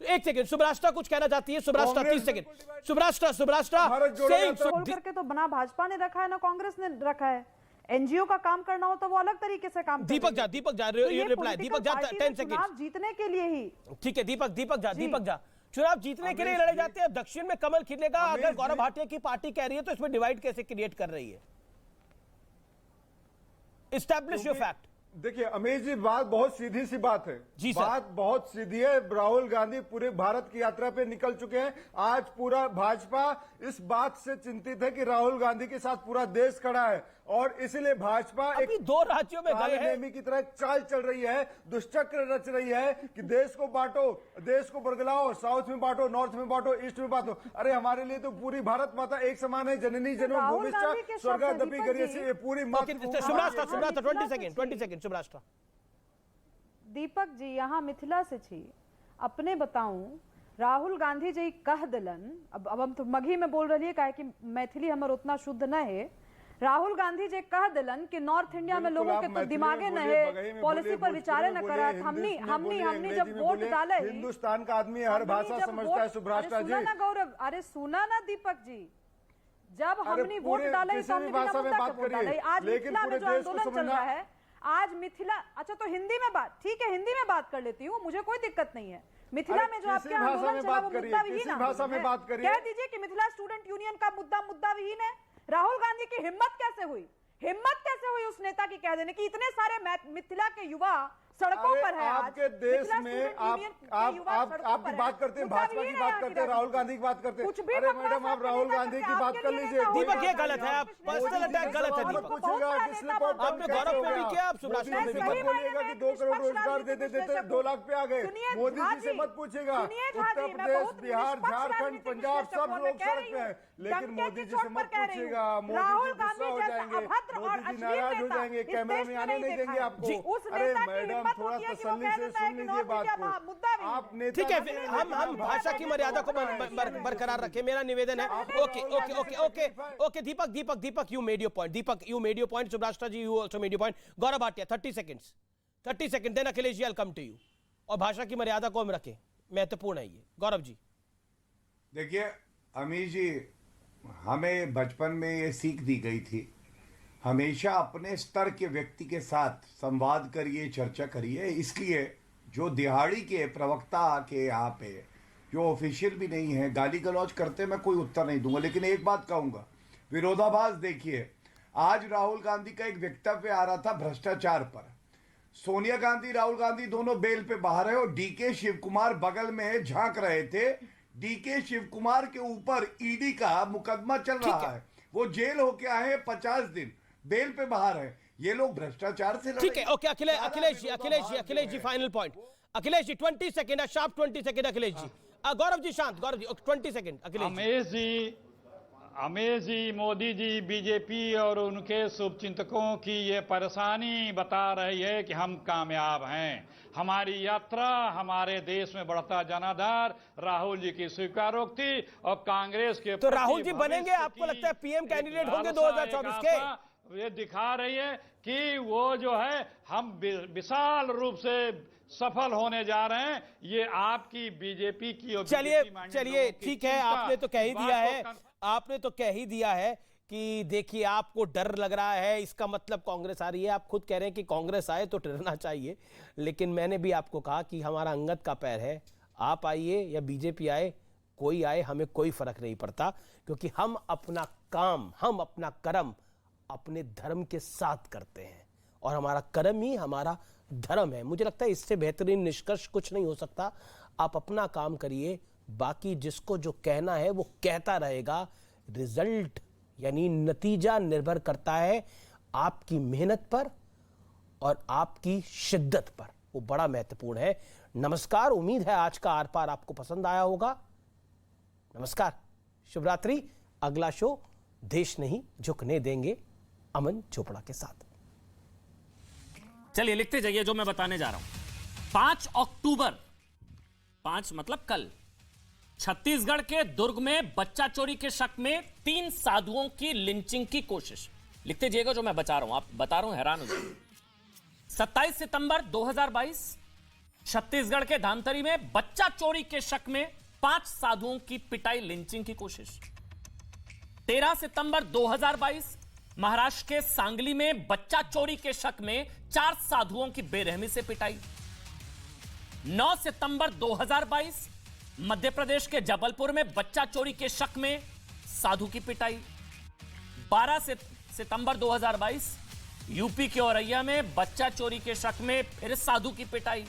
एक सेकंड, सुब्राष्ट्रा कुछ कहना चाहती है। सुब्राष्ट्रा 30 सेकंड। सुब्राष्ट्रा खोल करके तो बना भाजपा ने रखा है ना कांग्रेस ने रखा है। एनजीओ का काम करना हो तो वो अलग तरीके से काम दीपक झा रिप्लाई। दीपक झा 10 सेकंड। चुनाव जीतने के लिए ही, ठीक है दीपक झा चुनाव जीतने के लिए लड़े जाते हैं। दक्षिण में कमल खिलेगा, अगर गौरव भाटिया की पार्टी कह रही है तो इसमें डिवाइड कैसे क्रिएट कर रही है? Establish your fact. देखिए अमीश जी, बात बहुत सीधी सी बात है। बात बहुत सीधी है। राहुल गांधी पूरे भारत की यात्रा पे निकल चुके हैं। आज पूरा भाजपा इस बात से चिंतित है कि राहुल गांधी के साथ पूरा देश खड़ा है और इसलिए भाजपा अभी 2 राज्यों में गए हैं, की तरह चाल चल रही है, दुष्चक्र रच रही है कि देश को बांटो, देश को बरगलाओ, साउथ में बांटो, नॉर्थ में बांटो, ईस्ट में बांटो। अरे हमारे लिए तो पूरी भारत माता एक समान है, जननी जन्मभूमिश्च स्वर्गादपि गरीयसी, ये पूरी सुब्राष्ट्र 20 सेकंड सुब्राष्ट्र। दीपक जी यहाँ मिथिला से छी, अपने बताऊं राहुल गांधी जी कह दिलन, अब हम तो मघी में बोल रही है काहे कि मैथिली हमर उतना शुद्ध न है। राहुल गांधी जी कह दिलन कि नॉर्थ इंडिया में लोगों के तो दिमागे न है, पॉलिसी पर विचारे न करा। हमने जब वोट डाले, हिंदुस्तान का आदमी हर भाषा समझता है सुब्राष्ट्र जी। ना गौरव, अरे सुना ना दीपक जी, जब हमने वोट डाले तो हमने भाषा में बात करिए, आज मिथिला में जो आंदोलन चल रहा है, आज मिथिला, अच्छा तो हिंदी में बात, ठीक है हिंदी में बात कर लेती हूँ, मुझे कोई दिक्कत नहीं है। मिथिला में जो आपके आंदोलन चला वो मुद्दा विहीन है, भाषा में बात करिए। कह दीजिए कि मिथिला स्टूडेंट यूनियन का मुद्दा विहीन है। राहुल गांधी की हिम्मत कैसे हुई उस नेता की कह देने की इतने सारे मिथिला के युवा सड़कों पर है। आपके देश में आपकी बात करते हैं, भाजपा की बात करते हैं, राहुल गांधी की बात करते हैं। अरे मैडम आप राहुल गांधी की बात कर लीजिए। दीपक ये गलत है, आप पर्सनल अटैक गलत है दीपक। पूछेगा किसने आपने गौरव पे भी किया, आप सुब्राष्ट्र पे भी बोलिएगा कि 2 करोड़ रोजगार देते 2 लाख पे आ गए। मोदी जी से मत पूछेगा, उत्तर प्रदेश, बिहार, झारखंड, पंजाब सब लोग सड़क पे हैं, लेकिन मोदी जी से मत पूछेगा। मोदी जी गुस्सा हो जाएंगे, मोदी जी नाराज हो जाएंगे, कैमरा में आने नहीं देंगे आपको। अरे मैडम थोड़ा तसल्ली से सुन लीजिए बात को। आप ठीक है, हम भाषा की मर्यादा को बरकरार रखें, मेरा निवेदन है। Okay Deepak you made your point, Shubhrastra ji you also made your point. Gaurav Bhatia 30 second, then Akhilesh ji I come to you. और भाषा की मर्यादा को हम रखें, महत्वपूर्ण है ये। गौरव जी देखिए अमीर जी, हमें बचपन में ये सीख दी गई थी, हमेशा अपने स्तर के व्यक्ति के साथ संवाद करिए, चर्चा करिए। इसलिए जो दिहाड़ी के प्रवक्ता के यहाँ पे जो ऑफिशियल भी नहीं है, गाली गलौज करते, मैं कोई उत्तर नहीं दूंगा, लेकिन एक बात कहूंगा, विरोधाभास देखिए। आज राहुल गांधी का एक वक्तव्य आ रहा था भ्रष्टाचार पर, सोनिया गांधी राहुल गांधी दोनों बेल पे बाहर है और डीके शिव कुमार बगल में झांक रहे थे। डीके शिव कुमार के ऊपर ईडी का मुकदमा चल रहा है, वो जेल होके आए हैं 50 दिन, बेल पे बाहर है। ये लोग भ्रष्टाचार से ठीक है। Okay Akhilesh ji final point. Akhilesh ji 20 second, sharp 20 second Akhilesh ji. Gaurav ji शांत, गौरव जी 20 सेकंड अखिलेश जी। अमेश जी, मोदी जी बीजेपी और उनके शुभचिंतकों की ये परेशानी बता रही है कि हम कामयाब हैं, हमारी यात्रा, हमारे देश में बढ़ता जनाधार, राहुल जी की स्वीकारोक्ति और कांग्रेस के तो राहुल जी बनेंगे, आपको लगता है पीएम कैंडिडेट होंगे 2024 के? ये दिखा रही है कि वो जो है हम विशाल रूप से सफल होने जा रहे हैं। ये आपकी बीजेपी की चलिए ठीक है, आपने तो कह ही दिया है कि देखिए आपको डर लग रहा है, इसका मतलब कांग्रेस आ रही है। आप खुद कह रहे हैं कि कांग्रेस आए तो डरना चाहिए, लेकिन मैंने भी आपको कहा कि हमारा अंगद का पैर है, आप आइए या बीजेपी आए, कोई आए, हमें कोई फर्क नहीं पड़ता, क्योंकि हम अपना काम, हम अपना कर्म अपने धर्म के साथ करते हैं और हमारा कर्म ही हमारा धर्म है। मुझे लगता है इससे बेहतरीन निष्कर्ष कुछ नहीं हो सकता। आप अपना काम करिए, बाकी जिसको जो कहना है वो कहता रहेगा। रिजल्ट यानी नतीजा निर्भर करता है आपकी मेहनत पर और आपकी शिद्दत पर, वो बड़ा महत्वपूर्ण है। नमस्कार, उम्मीद है आज का आर पार आपको पसंद आया होगा। नमस्कार, शुभ रात्रि। अगला शो देश नहीं झुकने देंगे अमन चोपड़ा के साथ। चलिए लिखते जाइए जो मैं बताने जा रहा हूं। 5 अक्टूबर, 5 मतलब कल, छत्तीसगढ़ के दुर्ग में बच्चा चोरी के शक में 3 साधुओं की लिंचिंग की कोशिश। लिखते जाइएगा जो मैं बता रहा हूं, आप बता रहा हूं, हैरान हो जाएंगे। 27 सितंबर 2022 छत्तीसगढ़ के धामतरी में बच्चा चोरी के शक में 5 साधुओं की पिटाई, लिंचिंग की कोशिश। 13 सितंबर 2022 महाराष्ट्र के सांगली में बच्चा चोरी के शक में 4 साधुओं की बेरहमी से पिटाई। 9 सितंबर 2022 मध्य प्रदेश के जबलपुर में बच्चा चोरी के शक में साधु की पिटाई। 12 सितंबर 2022 यूपी के औरैया में बच्चा चोरी के शक में फिर साधु की पिटाई।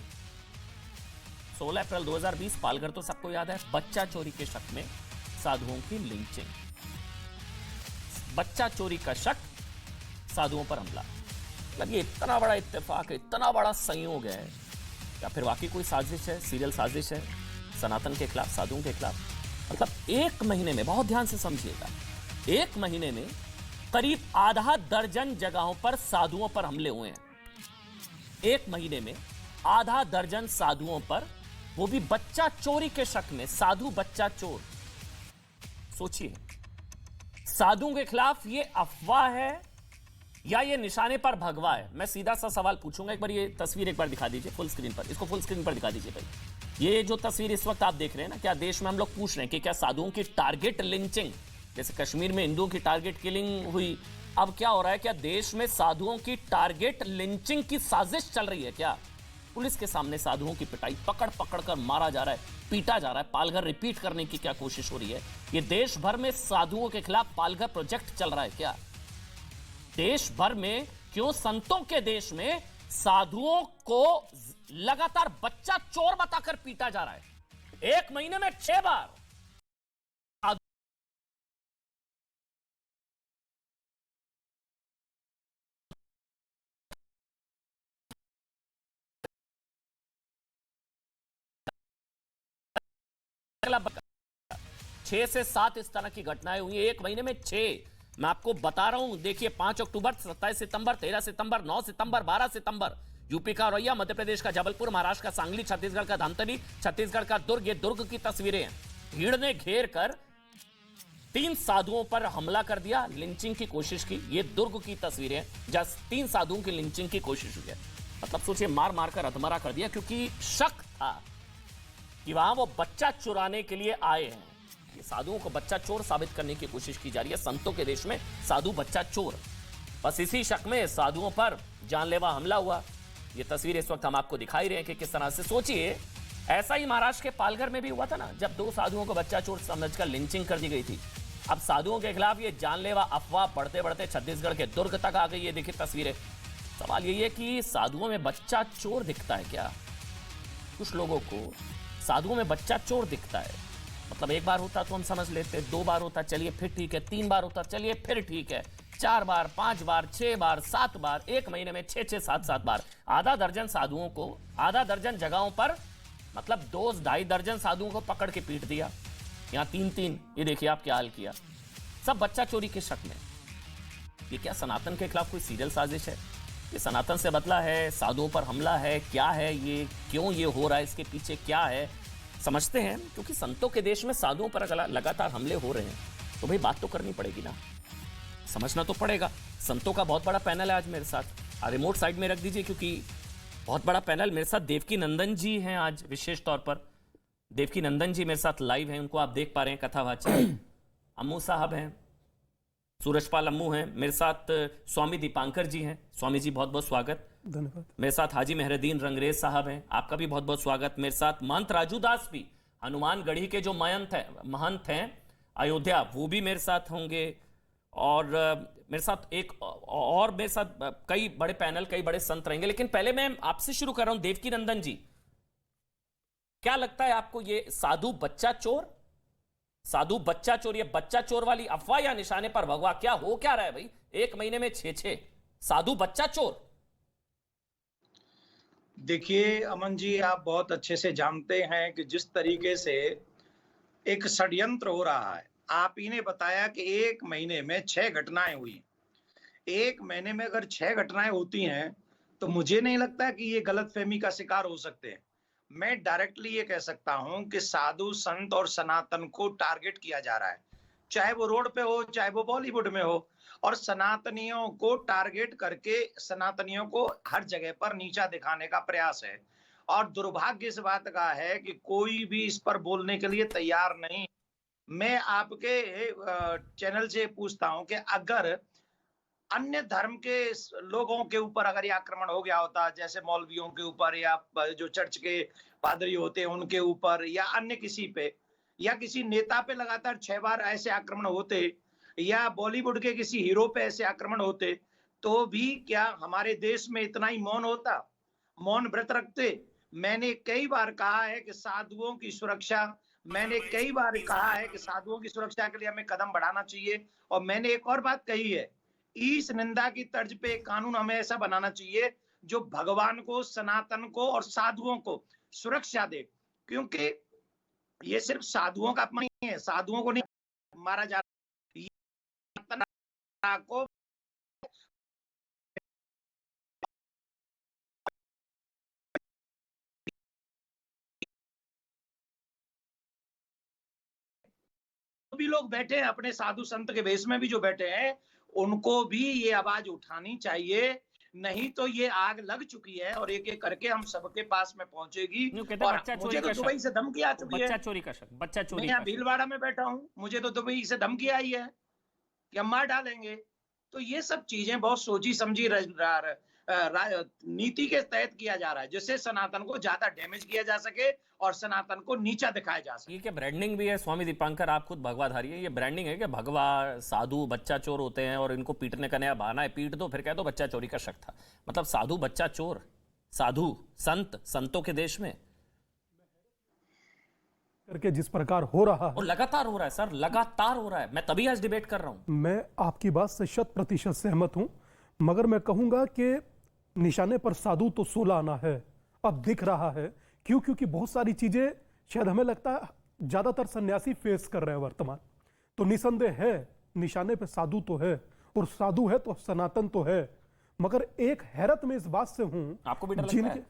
16 अप्रैल 2020 पालघर तो सबको याद है, बच्चा चोरी के शक में साधुओं की लिंचिंग। बच्चा चोरी का शक, साधुओं पर हमला। मतलब ये इतना बड़ा इत्तेफाक है, इतना बड़ा संयोग है, या फिर वाकई कोई साजिश है, सीरियल साजिश है सनातन के खिलाफ, साधुओं के खिलाफ। मतलब एक महीने में, बहुत ध्यान से समझिएगा, एक महीने में करीब आधा दर्जन जगहों पर साधुओं पर हमले हुए हैं। एक महीने में आधा दर्जन साधुओं पर, वो भी बच्चा चोरी के शक में। साधु बच्चा चोर, सोचिए, साधुओं के खिलाफ ये अफवाह है या ये निशाने पर भगवा है? मैं सीधा सा सवाल पूछूंगा। एक बार ये तस्वीर एक बार दिखा दीजिए फुल स्क्रीन पर, इसको फुल स्क्रीन पर दिखा दीजिए भाई। ये जो तस्वीर इस वक्त आप देख रहे हैं ना, क्या देश में हम लोग पूछ रहे हैं कि क्या साधुओं की टारगेट लिंचिंग, जैसे कश्मीर में हिंदुओं की टारगेट किलिंग हुई, अब क्या हो रहा है, क्या देश में साधुओं की टारगेट लिंचिंग की साजिश चल रही है क्या? पुलिस के सामने साधुओं की पिटाई, पकड़ पकड़ कर मारा जा रहा है, पीटा जा रहा है, पालघर रिपीट करने की क्या कोशिश हो रही है? ये देश भर में साधुओं के खिलाफ पालघर प्रोजेक्ट चल रहा है क्या? देश भर में क्यों संतों के देश में साधुओं को लगातार बच्चा चोर बताकर पीटा जा रहा है? एक महीने में 6 बार। अगला 6 से 7 इस तरह की घटनाएं हुई, एक महीने में 6। मैं आपको बता रहा हूं, देखिए 5 अक्टूबर, 27 सितंबर, 13 सितंबर, 9 सितंबर, 12 सितंबर, यूपी का औरैया, मध्य प्रदेश का जबलपुर, महाराष्ट्र का सांगली, छत्तीसगढ़ का धमतरी, छत्तीसगढ़ का दुर्ग। ये दुर्ग की तस्वीरें हैं। भीड़ ने घेर कर 3 साधुओं पर हमला कर दिया, लिंचिंग की कोशिश की। ये दुर्ग की तस्वीरें हैं जहां 3 साधुओं की लिंचिंग की कोशिश हुई है। मतलब सोचिए, मार मार कर अधमरा कर दिया, क्योंकि शक था कि वहां वो बच्चा चुराने के लिए आए हैं। साधुओं को बच्चा चोर साबित करने की कोशिश की जा रही है। संतों के देश में साधु बच्चा चोर, बस इसी शक में साधुओं पर जानलेवा हमला हुआ। ये तस्वीर इस वक्त हम आपको दिखाई रहे हैं कि किस तरह से। सोचिए, ऐसा ही महाराष्ट्र के पालघर में भी हुआ था ना, जब 2 साधुओं को बच्चा चोर समझकर लिंचिंग कर दी गई थी। अब साधुओं के खिलाफ ये जानलेवा अफवाह बढ़ते बढ़ते छत्तीसगढ़ के दुर्ग तक आ गई। ये देखिए तस्वीरें। सवाल यही है कि साधुओं में बच्चा चोर दिखता है क्या? कुछ लोगों को साधुओं में बच्चा चोर दिखता है। मतलब एक बार होता तो हम समझ लेते, 2 बार होता चलिए फिर ठीक है, 3 बार होता चलिए फिर ठीक है, 4 बार, 5 बार, 6 बार, 7 बार, एक महीने में 6-6, 7-7 बार। आधा दर्जन साधुओं को आधा दर्जन जगहों पर, मतलब 2-2.5 दर्जन साधुओं को पकड़ के पीट दिया। यहाँ 3-3, ये देखिए आप क्या हाल किया। सब बच्चा चोरी के शक में। ये क्या सनातन के खिलाफ कोई सीरियल साजिश है? ये सनातन से बदला है, साधुओं पर हमला है, क्या है ये? क्यों ये हो रहा है? इसके पीछे क्या है? समझते हैं, क्योंकि संतों के देश में साधुओं पर लगातार हमले हो रहे हैं, तो भाई बात तो करनी पड़ेगी ना, समझना तो पड़ेगा। संतों का बहुत बड़ा पैनल है आज मेरे साथ। रिमोट साइड में रख दीजिए, क्योंकि बहुत बड़ा पैनल मेरे साथ। देवकी नंदन जी हैं आज विशेष तौर पर। देवकी नंदन जी मेरे साथ लाइव हैं, उनको आप देख पा रहे हैं, कथावाचक। अम्मू साहब हैं, सूरजपाल अम्मू हैं मेरे साथ। स्वामी दीपांकर जी हैं। स्वामी जी बहुत बहुत स्वागत। धन्यवाद। मेरे साथ हाजी मेहरदीन रंगरेज साहब हैं, आपका भी बहुत बहुत स्वागत। मेरे साथ महंत राजू दास भी, हनुमानगढ़ी के जो महंत हैं अयोध्या, वो भी मेरे साथ होंगे। और मेरे साथ एक और मेरे साथ कई बड़े पैनल, कई बड़े संत रहेंगे। लेकिन पहले मैं आपसे शुरू कर रहा हूं, देवकी नंदन जी, क्या लगता है आपको, ये साधु बच्चा चोर, साधु बच्चा चोर, ये बच्चा चोर वाली अफवाह या निशाने पर भगवा, क्या हो क्या रहा है भाई? एक महीने में 6-6 साधु बच्चा चोर। देखिए अमन जी, आप बहुत अच्छे से जानते हैं कि जिस तरीके से एक षड्यंत्र हो रहा है। आप ही ने बताया कि एक महीने में 6 घटनाएं हुई। एक महीने में अगर 6 घटनाएं होती हैं तो मुझे नहीं लगता कि ये गलतफहमी का शिकार हो सकते हैं। मैं डायरेक्टली ये कह सकता हूं कि साधु संत और सनातन को टारगेट किया जा रहा है, चाहे वो रोड पे हो, चाहे वो बॉलीवुड में हो। और सनातनियों को टारगेट करके सनातनियों को हर जगह पर नीचा दिखाने का प्रयास है। और दुर्भाग्य इस बात का है कि कोई भी इस पर बोलने के लिए तैयार नहीं। मैं आपके चैनल से पूछता हूं कि अगर अन्य धर्म के लोगों के ऊपर अगर ये आक्रमण हो गया होता, जैसे मौलवियों के ऊपर या जो चर्च के पादरी होते हैं उनके ऊपर, या अन्य किसी पे, या किसी नेता पे लगातार 6 बार ऐसे आक्रमण होते, या बॉलीवुड के किसी हीरो पे ऐसे आक्रमण होते, तो भी क्या हमारे देश में इतना ही मौन होता, मौन व्रत रखते? मैंने कई बार कहा है कि साधुओं की सुरक्षा, मैंने कई बार कहा है कि साधुओं की सुरक्षा के लिए हमें कदम बढ़ाना चाहिए। और मैंने एक और बात कही है इस निंदा की तर्ज पे एक कानून हमें ऐसा बनाना चाहिए जो भगवान को, सनातन को और साधुओं को सुरक्षा दे, क्योंकि ये सिर्फ साधुओं का अपमान नहीं है, साधुओं को नहीं मारा जा रहा को भी लोग बैठे हैं अपने साधु संत के वेश में भी जो बैठे हैं, उनको भी ये आवाज उठानी चाहिए, नहीं तो ये आग लग चुकी है और एक एक करके हम सबके पास में पहुंचेगी। और मुझे तो दुबई से धमकी आ चुकी है, बच्चा चोरी का शक, बच्चा चोरी, मैं यहाँ भीलवाड़ा में बैठा हूँ, मुझे तो दुबई से धमकी आई है कि हम मार डालेंगे। तो ये सब चीजें बहुत सोची समझी नीति के तहत किया जा रहा है, जिससे सनातन को ज्यादा डैमेज किया जा सके और सनातन को नीचा दिखाया जा सके। ये क्या ब्रांडिंग भी है स्वामी दीपांकर? आप खुद भगवाधारी है, ये ब्रांडिंग है कि भगवा साधु बच्चा चोर होते हैं और इनको पीटने का नया बहाना है, पीट दो फिर कह दो बच्चा चोरी का शक था। मतलब साधु बच्चा चोर, साधु संत, संतों के देश में करके जिस प्रकार हो रहा है, और लगातार हो रहा है सर, लगातार हो रहा है। मैं तभी आज डिबेट कर रहा हूं। मैं आपकी बात से 100% सहमत हूं, मगर मैं कहूंगा कि निशाने पर साधु तो 16 आना है, अब दिख रहा है। क्यों? क्योंकि बहुत सारी चीजें शायद हमें लगता है ज्यादातर सन्यासी फेस कर रहे हैं वर्तमान। तो निसंदेह है निशाने पे साधु तो है, और साधु है तो सनातन तो है। मगर एक हैरत में इस बात से हूं, आपको भी डर लगता है?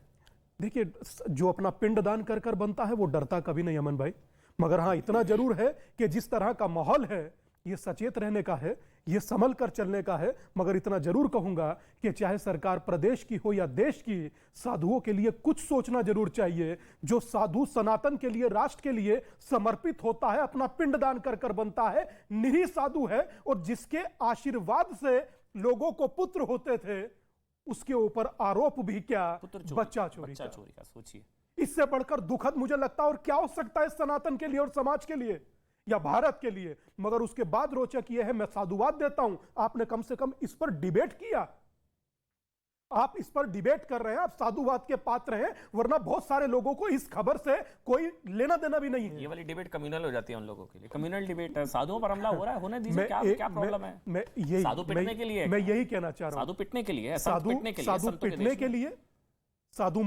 देखिए, जो अपना पिंडदान कर कर बनता है वो डरता कभी नहीं अमन भाई। मगर हाँ, इतना जरूर है कि जिस तरह का माहौल है, ये सचेत रहने का है, ये संभल कर चलने का है। मगर इतना जरूर कहूंगा कि चाहे सरकार प्रदेश की हो या देश की, साधुओं के लिए कुछ सोचना जरूर चाहिए। जो साधु सनातन के लिए, राष्ट्र के लिए समर्पित होता है, अपना पिंडदान कर कर बनता है, निरी साधु है, और जिसके आशीर्वाद से लोगों को पुत्र होते थे, उसके ऊपर आरोप भी क्या, बच्चा चोरी का। सोचिए, इससे बढ़कर दुखद मुझे लगता है और क्या हो सकता है सनातन के लिए और समाज के लिए या भारत के लिए। मगर उसके बाद रोचक यह है, मैं साधुवाद देता हूं, आपने कम से कम इस पर डिबेट किया, आप इस पर डिबेट कर रहे हैं, आप साधुवाद के पात्र हैं। वरना बहुत सारे लोगों को इस खबर से कोई लेना देना भी नहीं है। ये वाली डिबेट कम्युनल हो जाती है उन लोगों के लिए। कम्युनल डिबेट है, साधुओं पर हमला हो रहा है, होने दीजिए, क्या प्रॉब्लम है? साधु पिटने के लिए, मैं यही कहना चाह रहा हूं, साधु पिटने के लिए, साधु पिटने के लिए, साधु